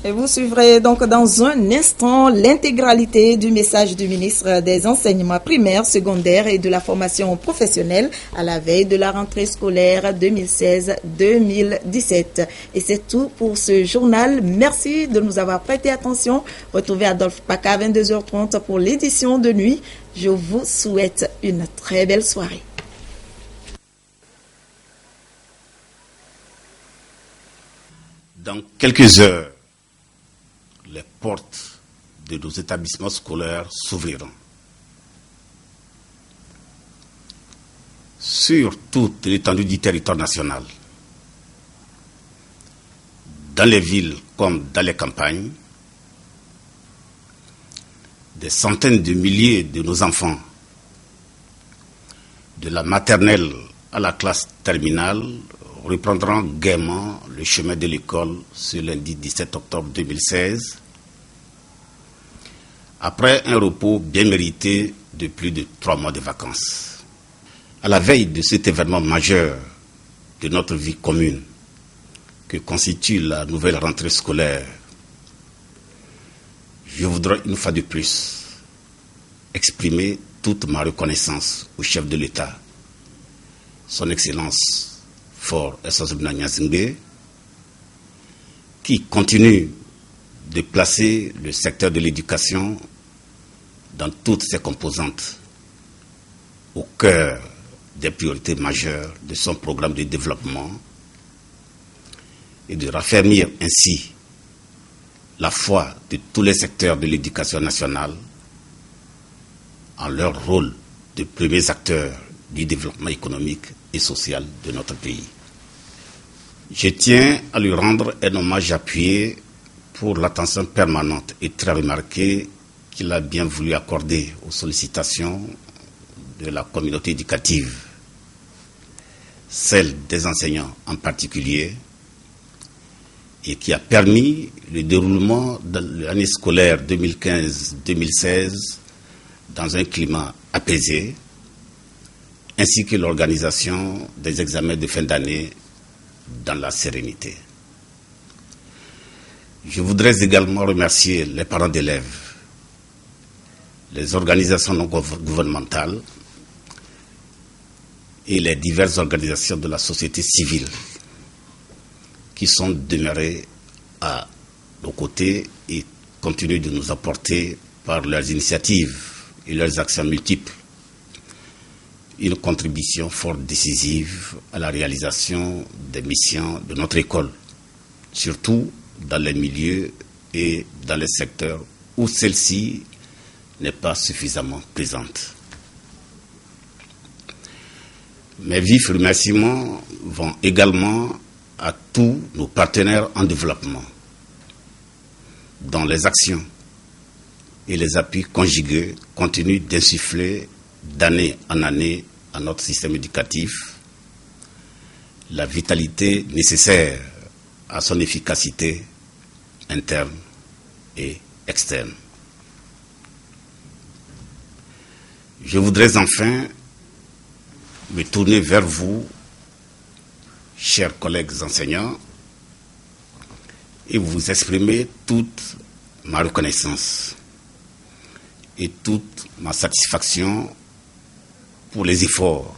Et vous suivrez donc dans un instant l'intégralité du message du ministre des Enseignements primaires, secondaires et de la formation professionnelle à la veille de la rentrée scolaire 2016-2017. Et c'est tout pour ce journal. Merci de nous avoir prêté attention. Retrouvez Adolphe Paca à 22h30 pour l'édition de nuit. Je vous souhaite une très belle soirée. Dans quelques heures, les portes de nos établissements scolaires s'ouvriront. Sur toute l'étendue du territoire national, dans les villes comme dans les campagnes, des centaines de milliers de nos enfants, de la maternelle à la classe terminale, reprendront gaiement le chemin de l'école ce lundi 17 octobre 2016, après un repos bien mérité de plus de 3 mois de vacances. À la veille de cet événement majeur de notre vie commune que constitue la nouvelle rentrée scolaire, je voudrais une fois de plus exprimer toute ma reconnaissance au chef de l'État, son Excellence Faure Essouzou Nyassingbe, qui continue de placer le secteur de l'éducation dans toutes ses composantes au cœur des priorités majeures de son programme de développement et de raffermir ainsi la foi de tous les secteurs de l'éducation nationale en leur rôle de premiers acteurs du développement économique et social de notre pays. Je tiens à lui rendre un hommage appuyé pour l'attention permanente et très remarquée qu'il a bien voulu accorder aux sollicitations de la communauté éducative, celle des enseignants en particulier, et qui a permis le déroulement de l'année scolaire 2015-2016 dans un climat apaisé, ainsi que l'organisation des examens de fin d'année dans la sérénité. Je voudrais également remercier les parents d'élèves, les organisations non gouvernementales et les diverses organisations de la société civile qui sont demeurées à nos côtés et continuent de nous apporter par leurs initiatives et leurs actions multiples une contribution fort décisive à la réalisation des missions de notre école, surtout dans les milieux et dans les secteurs où celle-ci n'est pas suffisamment présente. Mes vifs remerciements vont également à tous nos partenaires en développement, dont les actions et les appuis conjugués continuent d'insuffler d'année en année à notre système éducatif la vitalité nécessaire à son efficacité interne et externe. Je voudrais enfin me tourner vers vous, chers collègues enseignants, et vous exprimer toute ma reconnaissance et toute ma satisfaction pour les efforts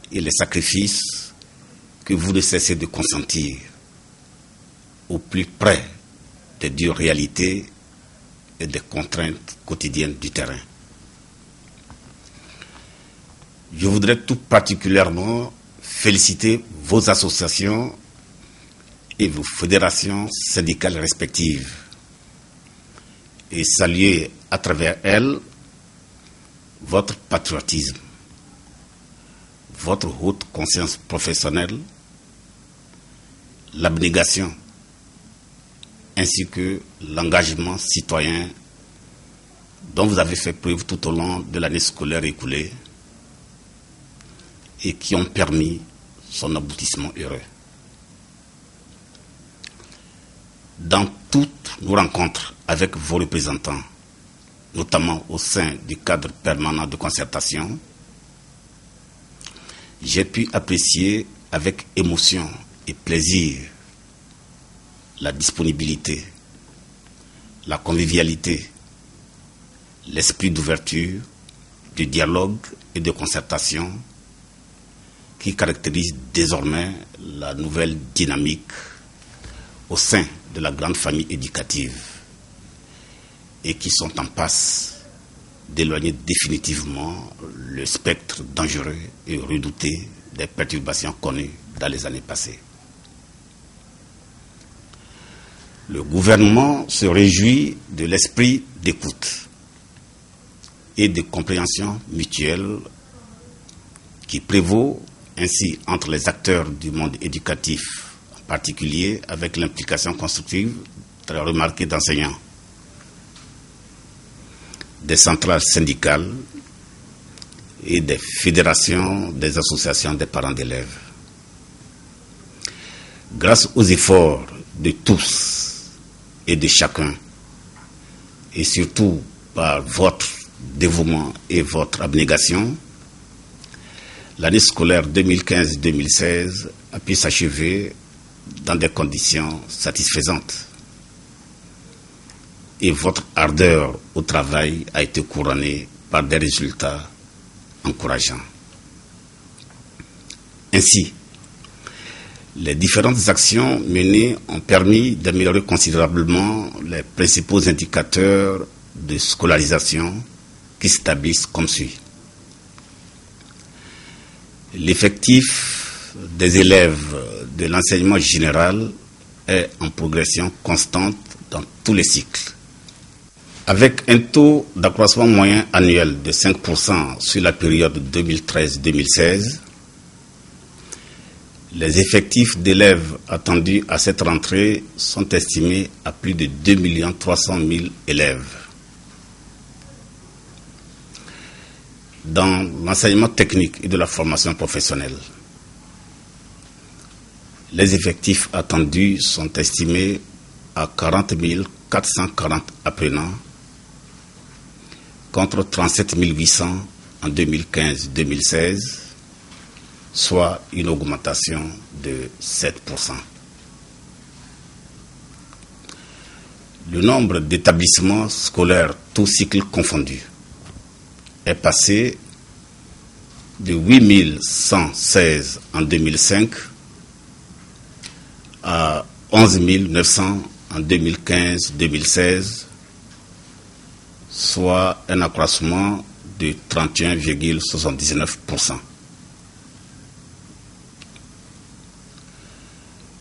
et les sacrifices que vous ne cessez de consentir au plus près des dures réalités et des contraintes quotidiennes du terrain. Je voudrais tout particulièrement féliciter vos associations et vos fédérations syndicales respectives et saluer à travers elles votre patriotisme, votre haute conscience professionnelle, l'abnégation ainsi que l'engagement citoyen dont vous avez fait preuve tout au long de l'année scolaire écoulée et qui ont permis son aboutissement heureux. Dans toutes nos rencontres avec vos représentants, notamment au sein du cadre permanent de concertation, j'ai pu apprécier avec émotion et plaisir la disponibilité, la convivialité, l'esprit d'ouverture, de dialogue et de concertation qui caractérise désormais la nouvelle dynamique au sein de la grande famille éducative et qui sont en passe d'éloigner définitivement le spectre dangereux et redouté des perturbations connues dans les années passées. Le gouvernement se réjouit de l'esprit d'écoute et de compréhension mutuelle qui prévaut ainsi entre les acteurs du monde éducatif, en particulier avec l'implication constructive très remarquée d'enseignants, des centrales syndicales et des fédérations des associations des parents d'élèves. Grâce aux efforts de tous et de chacun, et surtout par votre dévouement et votre abnégation, l'année scolaire 2015-2016 a pu s'achever dans des conditions satisfaisantes. Et votre ardeur au travail a été couronnée par des résultats encourageants. Ainsi, les différentes actions menées ont permis d'améliorer considérablement les principaux indicateurs de scolarisation qui s'établissent comme suit. L'effectif des élèves de l'enseignement général est en progression constante dans tous les cycles. Avec un taux d'accroissement moyen annuel de 5% sur la période 2013-2016, les effectifs d'élèves attendus à cette rentrée sont estimés à plus de 2 300 000 élèves. Dans l'enseignement technique et de la formation professionnelle, les effectifs attendus sont estimés à 40 440 apprenants contre 37 800 en 2015-2016, soit une augmentation de 7%. Le nombre d'établissements scolaires tous cycles confondus est passé de 8 116 en 2005 à 11 900 en 2015-2016, soit un accroissement de 31,79%.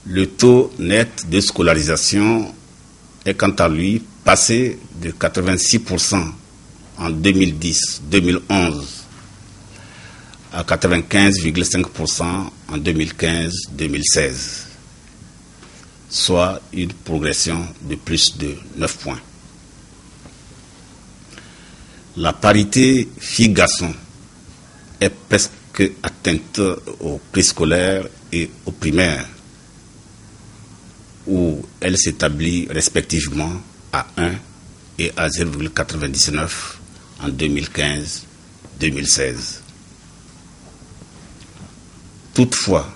Le taux net de scolarisation est quant à lui passé de 86% en 2010-2011 à 95,5% en 2015-2016, soit une progression de plus de 9 points. La parité filles-garçons est presque atteinte au préscolaire et au primaire, où elle s'établit respectivement à 1 et à 0,99 en 2015-2016. Toutefois,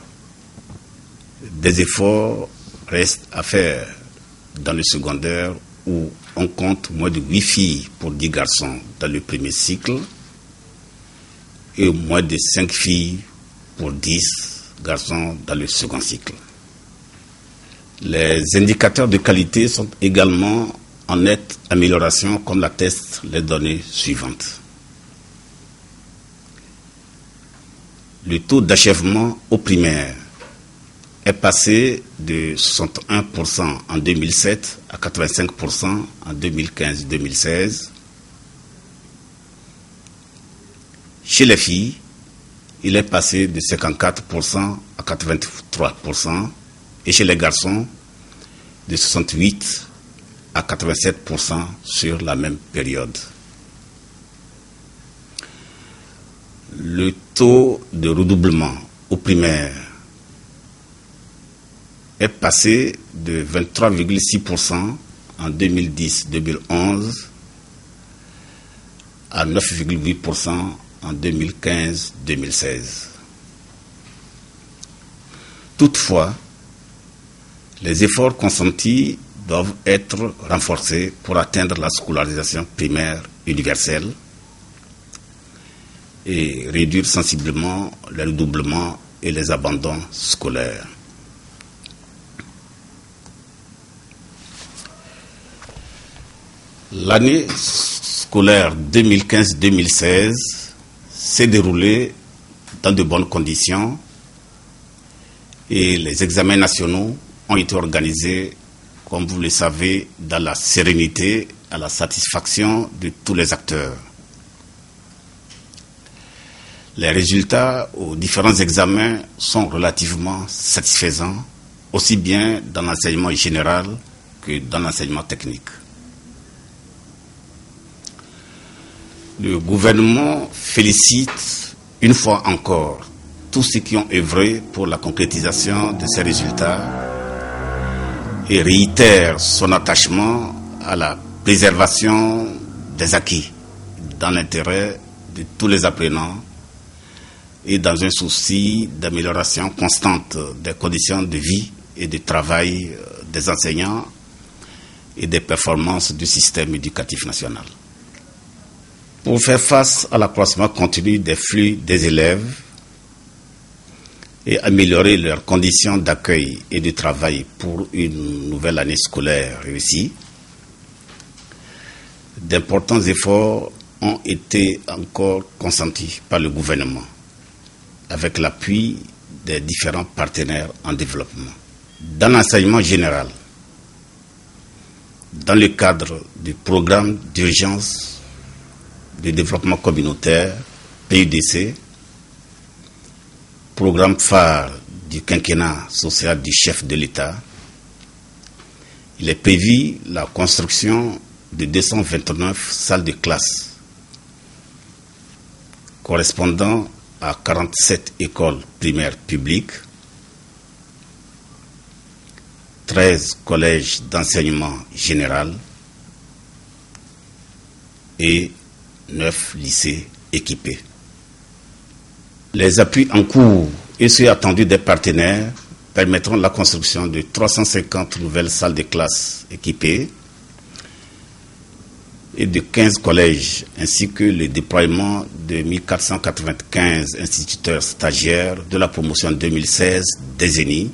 des efforts restent à faire dans le secondaire où on compte moins de 8 filles pour 10 garçons dans le premier cycle et moins de 5 filles pour 10 garçons dans le second cycle. Les indicateurs de qualité sont également en nette amélioration, comme l'attestent les données suivantes. Le taux d'achèvement au primaire est passé de 61% en 2007 à 85% en 2015-2016. Chez les filles, il est passé de 54% à 83%, et chez les garçons, de 68% à 87% sur la même période. Le taux de redoublement au primaire est passé de 23,6% en 2010-2011 à 9,8% en 2015-2016. Toutefois, les efforts consentis doivent être renforcés pour atteindre la scolarisation primaire universelle et réduire sensiblement les redoublements et les abandons scolaires. L'année scolaire 2015-2016 s'est déroulée dans de bonnes conditions et les examens nationaux ont été organisés, comme vous le savez, dans la sérénité, à la satisfaction de tous les acteurs. Les résultats aux différents examens sont relativement satisfaisants, aussi bien dans l'enseignement général que dans l'enseignement technique. Le gouvernement félicite une fois encore tous ceux qui ont œuvré pour la concrétisation de ces résultats et réitère son attachement à la préservation des acquis dans l'intérêt de tous les apprenants et dans un souci d'amélioration constante des conditions de vie et de travail des enseignants et des performances du système éducatif national. Pour faire face à l'accroissement continu des flux des élèves et améliorer leurs conditions d'accueil et de travail pour une nouvelle année scolaire réussie, d'importants efforts ont été encore consentis par le gouvernement avec l'appui des différents partenaires en développement. Dans l'enseignement général, dans le cadre du programme d'urgence de développement communautaire, PUDC, programme phare du quinquennat social du chef de l'État, il est prévu la construction de 229 salles de classe correspondant à 47 écoles primaires publiques, 13 collèges d'enseignement général et 9 lycées équipés. Les appuis en cours et ceux attendus des partenaires permettront la construction de 350 nouvelles salles de classe équipées et de 15 collèges, ainsi que le déploiement de 1495 instituteurs stagiaires de la promotion 2016 des ENI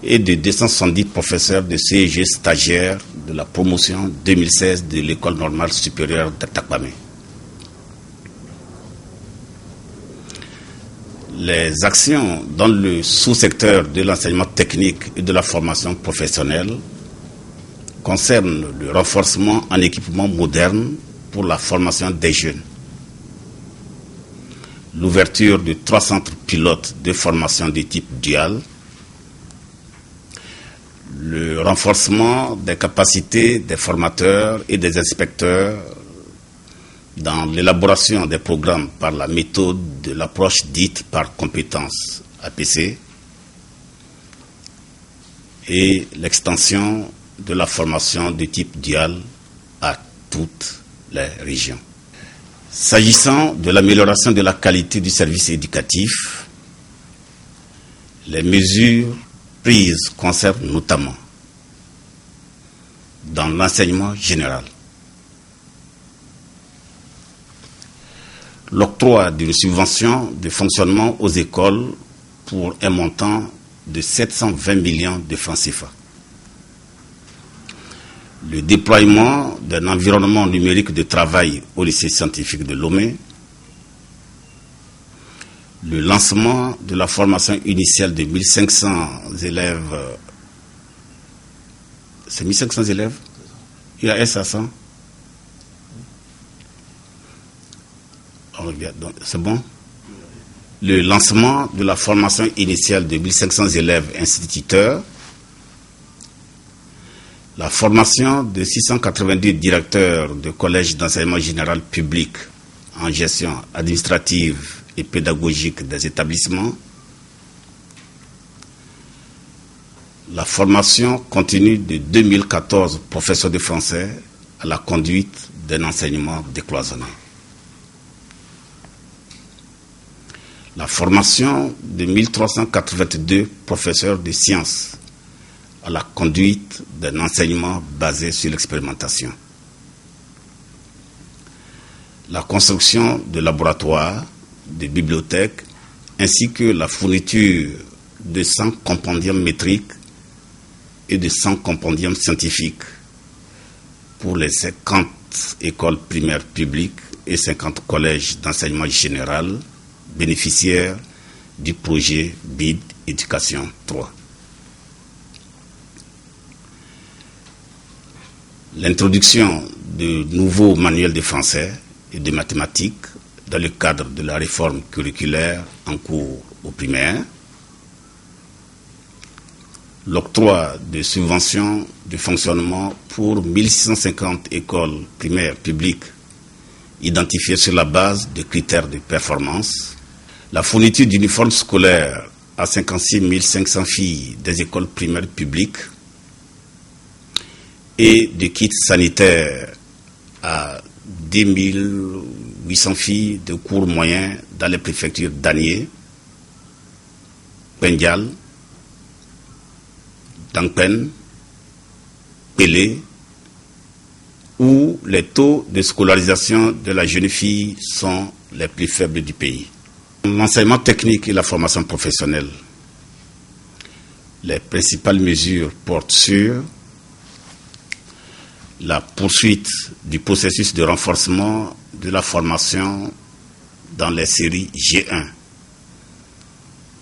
et de 270 professeurs de CEG stagiaires de la promotion 2016 de l'École normale supérieure d'Atakpamé. Les actions dans le sous-secteur de l'enseignement technique et de la formation professionnelle concernent le renforcement en équipement moderne pour la formation des jeunes, l'ouverture de 3 centres pilotes de formation de type dual, le renforcement des capacités des formateurs et des inspecteurs dans l'élaboration des programmes par la méthode de l'approche dite par compétences APC et l'extension de la formation de type dual à toutes les régions. S'agissant de l'amélioration de la qualité du service éducatif, les mesures prises concernent notamment dans l'enseignement général l'octroi d'une subvention de fonctionnement aux écoles pour un montant de 720 millions de francs CFA. Le déploiement d'un environnement numérique de travail au lycée scientifique de Lomé, le lancement de la formation initiale de 1500 élèves. C'est 1500 élèves? Il y a S500? C'est bon? Le lancement de la formation initiale de 1500 élèves instituteurs, la formation de 682 directeurs de collèges d'enseignement général public en gestion administrative et pédagogique des établissements, la formation continue de 2014 professeurs de français à la conduite d'un enseignement décloisonné. La formation de 1382 professeurs de sciences à la conduite d'un enseignement basé sur l'expérimentation. La construction de laboratoires, de bibliothèques, ainsi que la fourniture de 100 compendiums métriques et de 100 compendiums scientifiques pour les 50 écoles primaires publiques et 50 collèges d'enseignement général bénéficiaires du projet BID Éducation 3. L'introduction de nouveaux manuels de français et de mathématiques dans le cadre de la réforme curriculaire en cours au primaire, l'octroi de subventions de fonctionnement pour 1650 écoles primaires publiques identifiées sur la base de critères de performance, la fourniture d'uniformes scolaires à 56 500 filles des écoles primaires publiques et de kits sanitaires à 10 800 filles de cours moyens dans les préfectures d'Anié, Pendial, Dangpen, Pelé, où les taux de scolarisation de la jeune fille sont les plus faibles du pays. L'enseignement technique et la formation professionnelle. Les principales mesures portent sur la poursuite du processus de renforcement de la formation dans les séries G1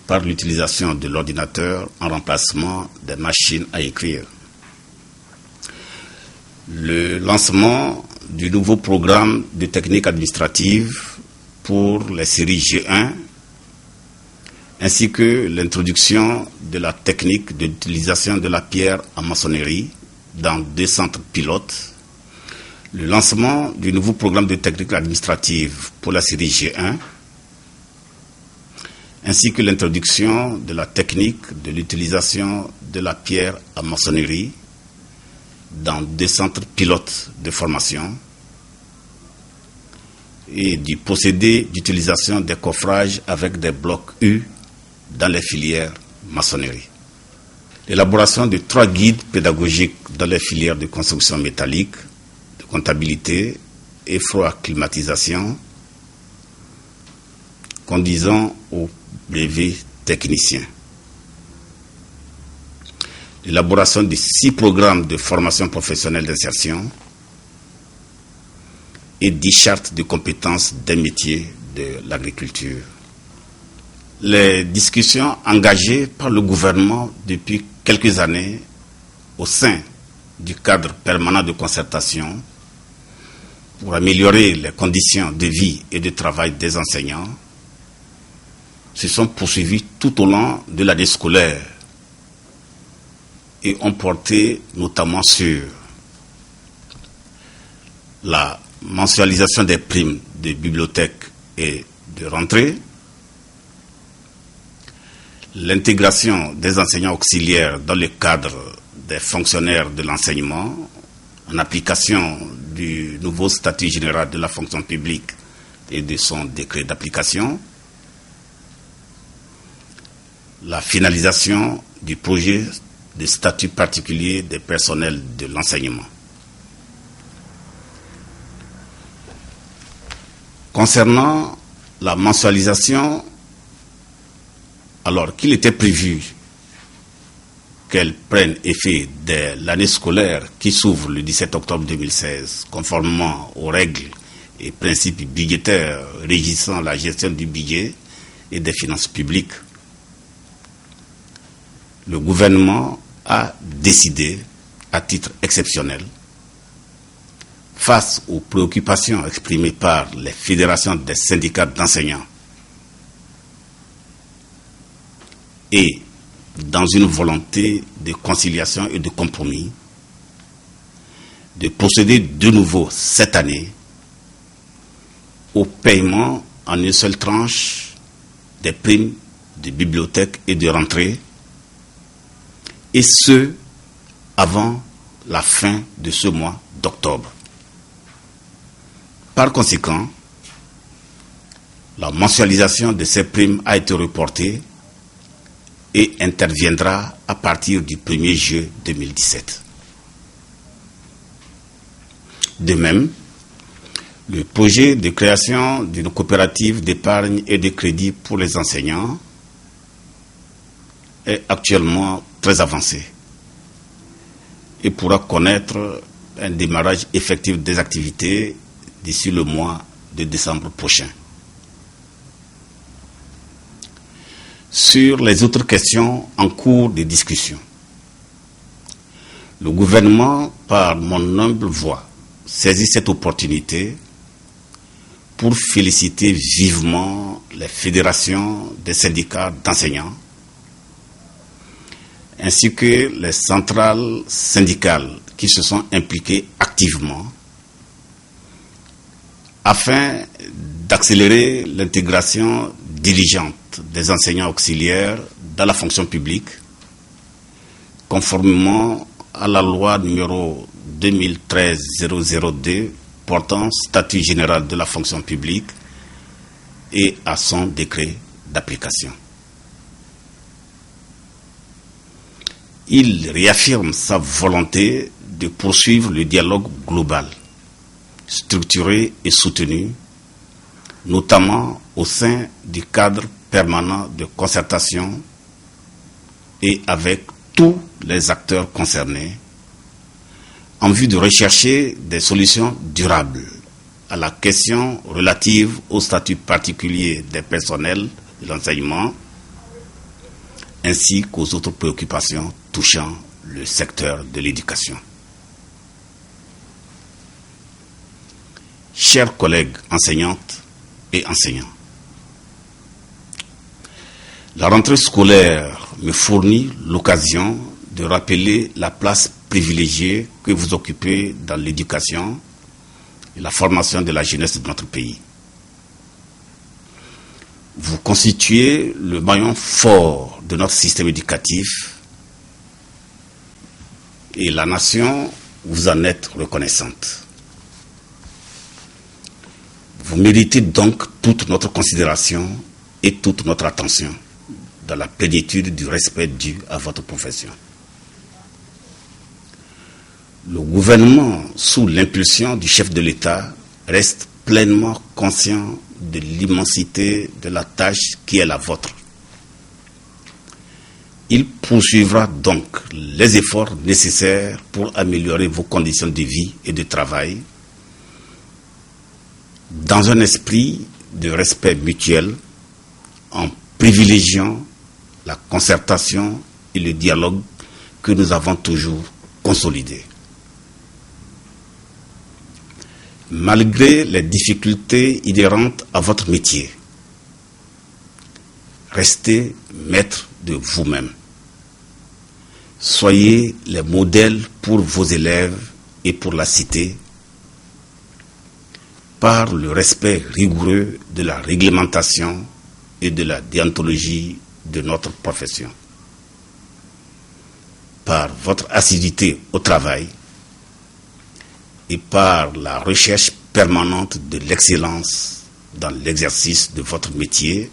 par l'utilisation de l'ordinateur en remplacement des machines à écrire. Le lancement du nouveau programme de technique administrative pour les séries G1 ainsi que l'introduction de la technique de l'utilisation de la pierre en maçonnerie dans 2 centres pilotes, le lancement du nouveau programme de technique administrative pour la série G1, ainsi que l'introduction de la technique de l'utilisation de la pierre en maçonnerie dans 2 centres pilotes de formation et du procédé d'utilisation des coffrages avec des blocs U dans les filières maçonnerie. L'élaboration de 3 guides pédagogiques dans les filières de construction métallique, de comptabilité et froid-climatisation, conduisant au brevet technicien. L'élaboration de 6 programmes de formation professionnelle d'insertion et 10 chartes de compétences des métiers de l'agriculture. Les discussions engagées par le gouvernement depuis quelques années au sein du cadre permanent de concertation pour améliorer les conditions de vie et de travail des enseignants se sont poursuivies tout au long de l'année scolaire et ont porté notamment sur la mensualisation des primes de bibliothèque et de rentrée, l'intégration des enseignants auxiliaires dans le cadre des fonctionnaires de l'enseignement en application du nouveau statut général de la fonction publique et de son décret d'application, la finalisation du projet de statut particulier des personnels de l'enseignement. Concernant la mensualisation, alors qu'il était prévu qu'elle prenne effet dès l'année scolaire qui s'ouvre le 17 octobre 2016, conformément aux règles et principes budgétaires régissant la gestion du budget et des finances publiques, le gouvernement a décidé, à titre exceptionnel, face aux préoccupations exprimées par les fédérations des syndicats d'enseignants et dans une volonté de conciliation et de compromis, de procéder de nouveau cette année au paiement en une seule tranche des primes de bibliothèque et de rentrée et ce, avant la fin de ce mois d'octobre. Par conséquent, la mensualisation de ces primes a été reportée et interviendra à partir du 1er juillet 2017. De même, le projet de création d'une coopérative d'épargne et de crédit pour les enseignants est actuellement très avancé et pourra connaître un démarrage effectif des activités d'ici le mois de décembre prochain. Sur les autres questions en cours de discussion, le gouvernement, par mon humble voix, saisit cette opportunité pour féliciter vivement les fédérations des syndicats d'enseignants ainsi que les centrales syndicales qui se sont impliquées activement afin d'accélérer l'intégration diligente des enseignants auxiliaires dans la fonction publique, conformément à la loi numéro 2013-002 portant statut général de la fonction publique et à son décret d'application. Il réaffirme sa volonté de poursuivre le dialogue global, structuré et soutenu, notamment au sein du cadre permanent de concertation et avec tous les acteurs concernés, en vue de rechercher des solutions durables à la question relative au statut particulier des personnels de l'enseignement, ainsi qu'aux autres préoccupations touchant le secteur de l'éducation. Chers collègues enseignantes et enseignants, la rentrée scolaire me fournit l'occasion de rappeler la place privilégiée que vous occupez dans l'éducation et la formation de la jeunesse de notre pays. Vous constituez le maillon fort de notre système éducatif et la nation vous en est reconnaissante. Vous méritez donc toute notre considération et toute notre attention dans la plénitude du respect dû à votre profession. Le gouvernement, sous l'impulsion du chef de l'État, reste pleinement conscient de l'immensité de la tâche qui est la vôtre. Il poursuivra donc les efforts nécessaires pour améliorer vos conditions de vie et de travail dans un esprit de respect mutuel, en privilégiant la concertation et le dialogue que nous avons toujours consolidés. Malgré les difficultés inhérentes à votre métier, restez maître de vous-même. Soyez les modèles pour vos élèves et pour la cité par le respect rigoureux de la réglementation et de la déontologie de notre profession. Par votre assiduité au travail et par la recherche permanente de l'excellence dans l'exercice de votre métier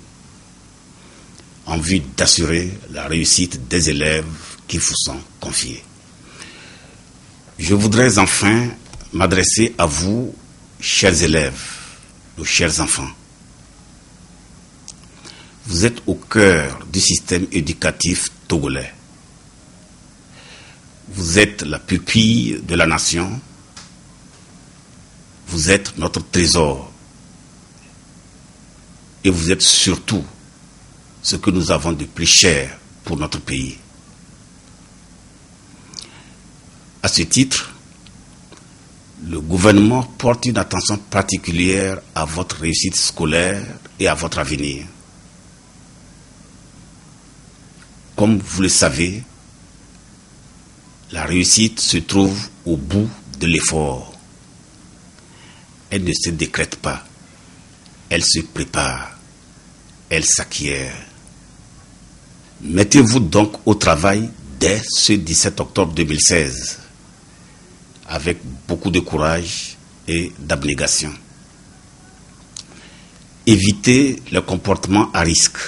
en vue d'assurer la réussite des élèves qui vous sont confiés. Je voudrais enfin m'adresser à vous, chers élèves, nos chers enfants. Vous êtes au cœur du système éducatif togolais. Vous êtes la pupille de la nation. Vous êtes notre trésor. Et vous êtes surtout ce que nous avons de plus cher pour notre pays. À ce titre, le gouvernement porte une attention particulière à votre réussite scolaire et à votre avenir. Comme vous le savez, la réussite se trouve au bout de l'effort. Elle ne se décrète pas, elle se prépare, elle s'acquiert. Mettez-vous donc au travail dès ce 17 octobre 2016, avec beaucoup de courage et d'abnégation. Évitez le comportement à risque.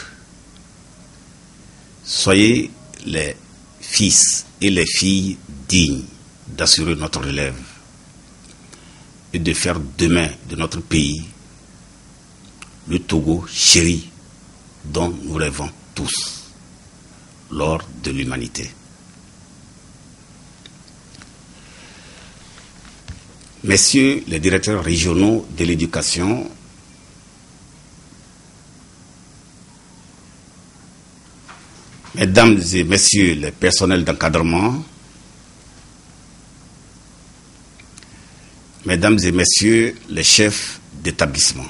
Soyez les fils et les filles dignes d'assurer notre relève et de faire demain de notre pays le Togo chéri dont nous rêvons tous lors de l'humanité. Messieurs les directeurs régionaux de l'éducation, mesdames et messieurs les personnels d'encadrement, mesdames et messieurs les chefs d'établissement,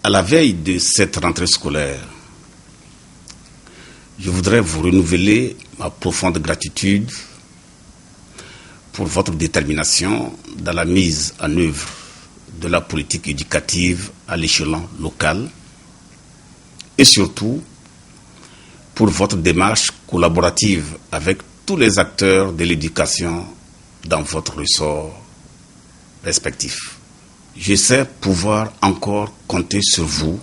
à la veille de cette rentrée scolaire, je voudrais vous renouveler ma profonde gratitude pour votre détermination dans la mise en œuvre de la politique éducative à l'échelon local et surtout pour votre démarche collaborative avec tous les acteurs de l'éducation dans votre ressort respectif. Je sais pouvoir encore compter sur vous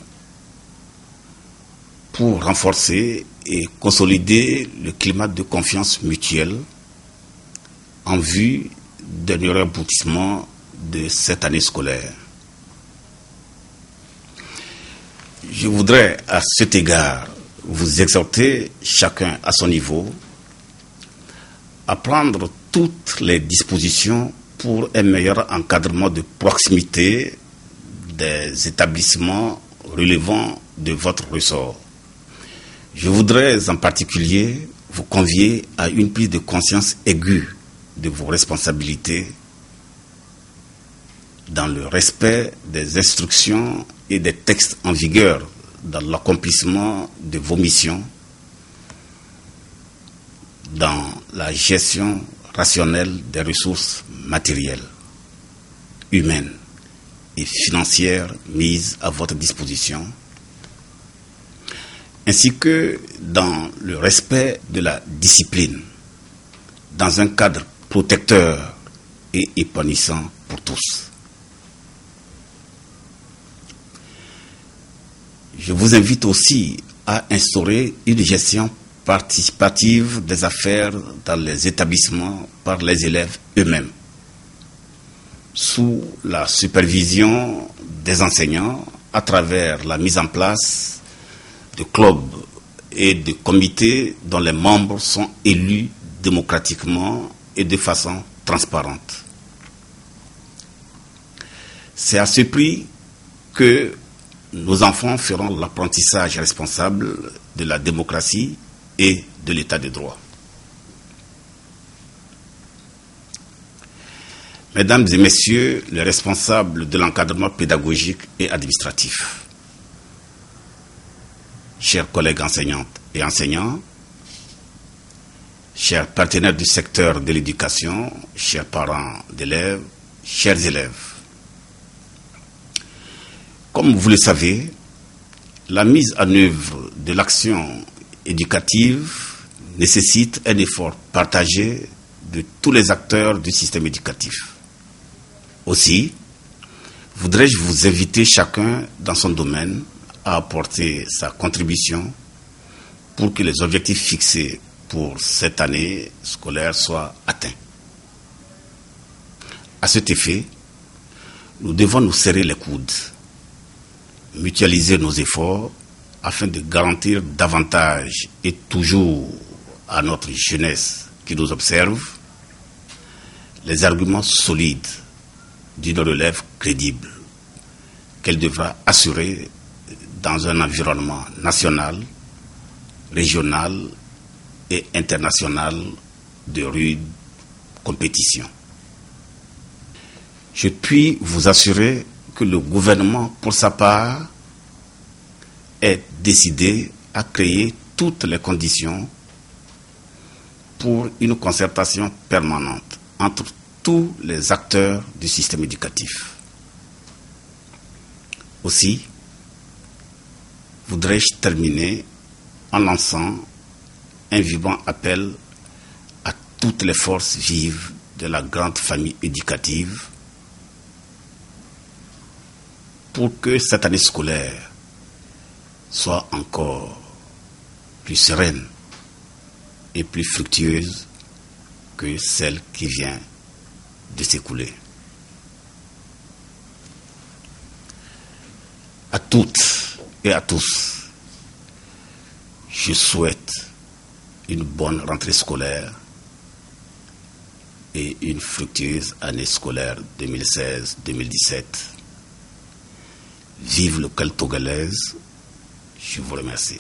pour renforcer et consolider le climat de confiance mutuelle en vue d'un heureux aboutissement de cette année scolaire. Je voudrais à cet égard vous exhorter, chacun à son niveau, à prendre toutes les dispositions pour un meilleur encadrement de proximité des établissements relevant de votre ressort. Je voudrais en particulier vous convier à une prise de conscience aiguë de vos responsabilités dans le respect des instructions et des textes en vigueur dans l'accomplissement de vos missions, dans la gestion rationnelle des ressources matérielles, humaines et financières mises à votre disposition, ainsi que dans le respect de la discipline, dans un cadre protecteur et épanouissant pour tous. Je vous invite aussi à instaurer une gestion participative des affaires dans les établissements par les élèves eux-mêmes, sous la supervision des enseignants à travers la mise en place de clubs et de comités dont les membres sont élus démocratiquement et de façon transparente. C'est à ce prix que nos enfants feront l'apprentissage responsable de la démocratie et de l'état de droit. Mesdames et messieurs les responsables de l'encadrement pédagogique et administratif, chers collègues enseignantes et enseignants, chers partenaires du secteur de l'éducation, chers parents d'élèves, chers élèves, comme vous le savez, la mise en œuvre de l'action éducative nécessite un effort partagé de tous les acteurs du système éducatif. Aussi, voudrais-je vous inviter chacun dans son domaine à apporter sa contribution pour que les objectifs fixés pour cette année scolaire soient atteints. À cet effet, nous devons nous serrer les coudes, mutualiser nos efforts afin de garantir davantage et toujours à notre jeunesse qui nous observe les arguments solides d'une relève crédible qu'elle devra assurer dans un environnement national, régional et international de rude compétition. Je puis vous assurer que le gouvernement, pour sa part, est décidé à créer toutes les conditions pour une concertation permanente entre tous les acteurs du système éducatif. Aussi, voudrais-je terminer en lançant un vivant appel à toutes les forces vives de la grande famille éducative pour que cette année scolaire soit encore plus sereine et plus fructueuse que celle qui vient de s'écouler. À toutes et à tous, je souhaite une bonne rentrée scolaire et une fructueuse année scolaire 2016-2017. Vive le Cal togolaise, je vous remercie.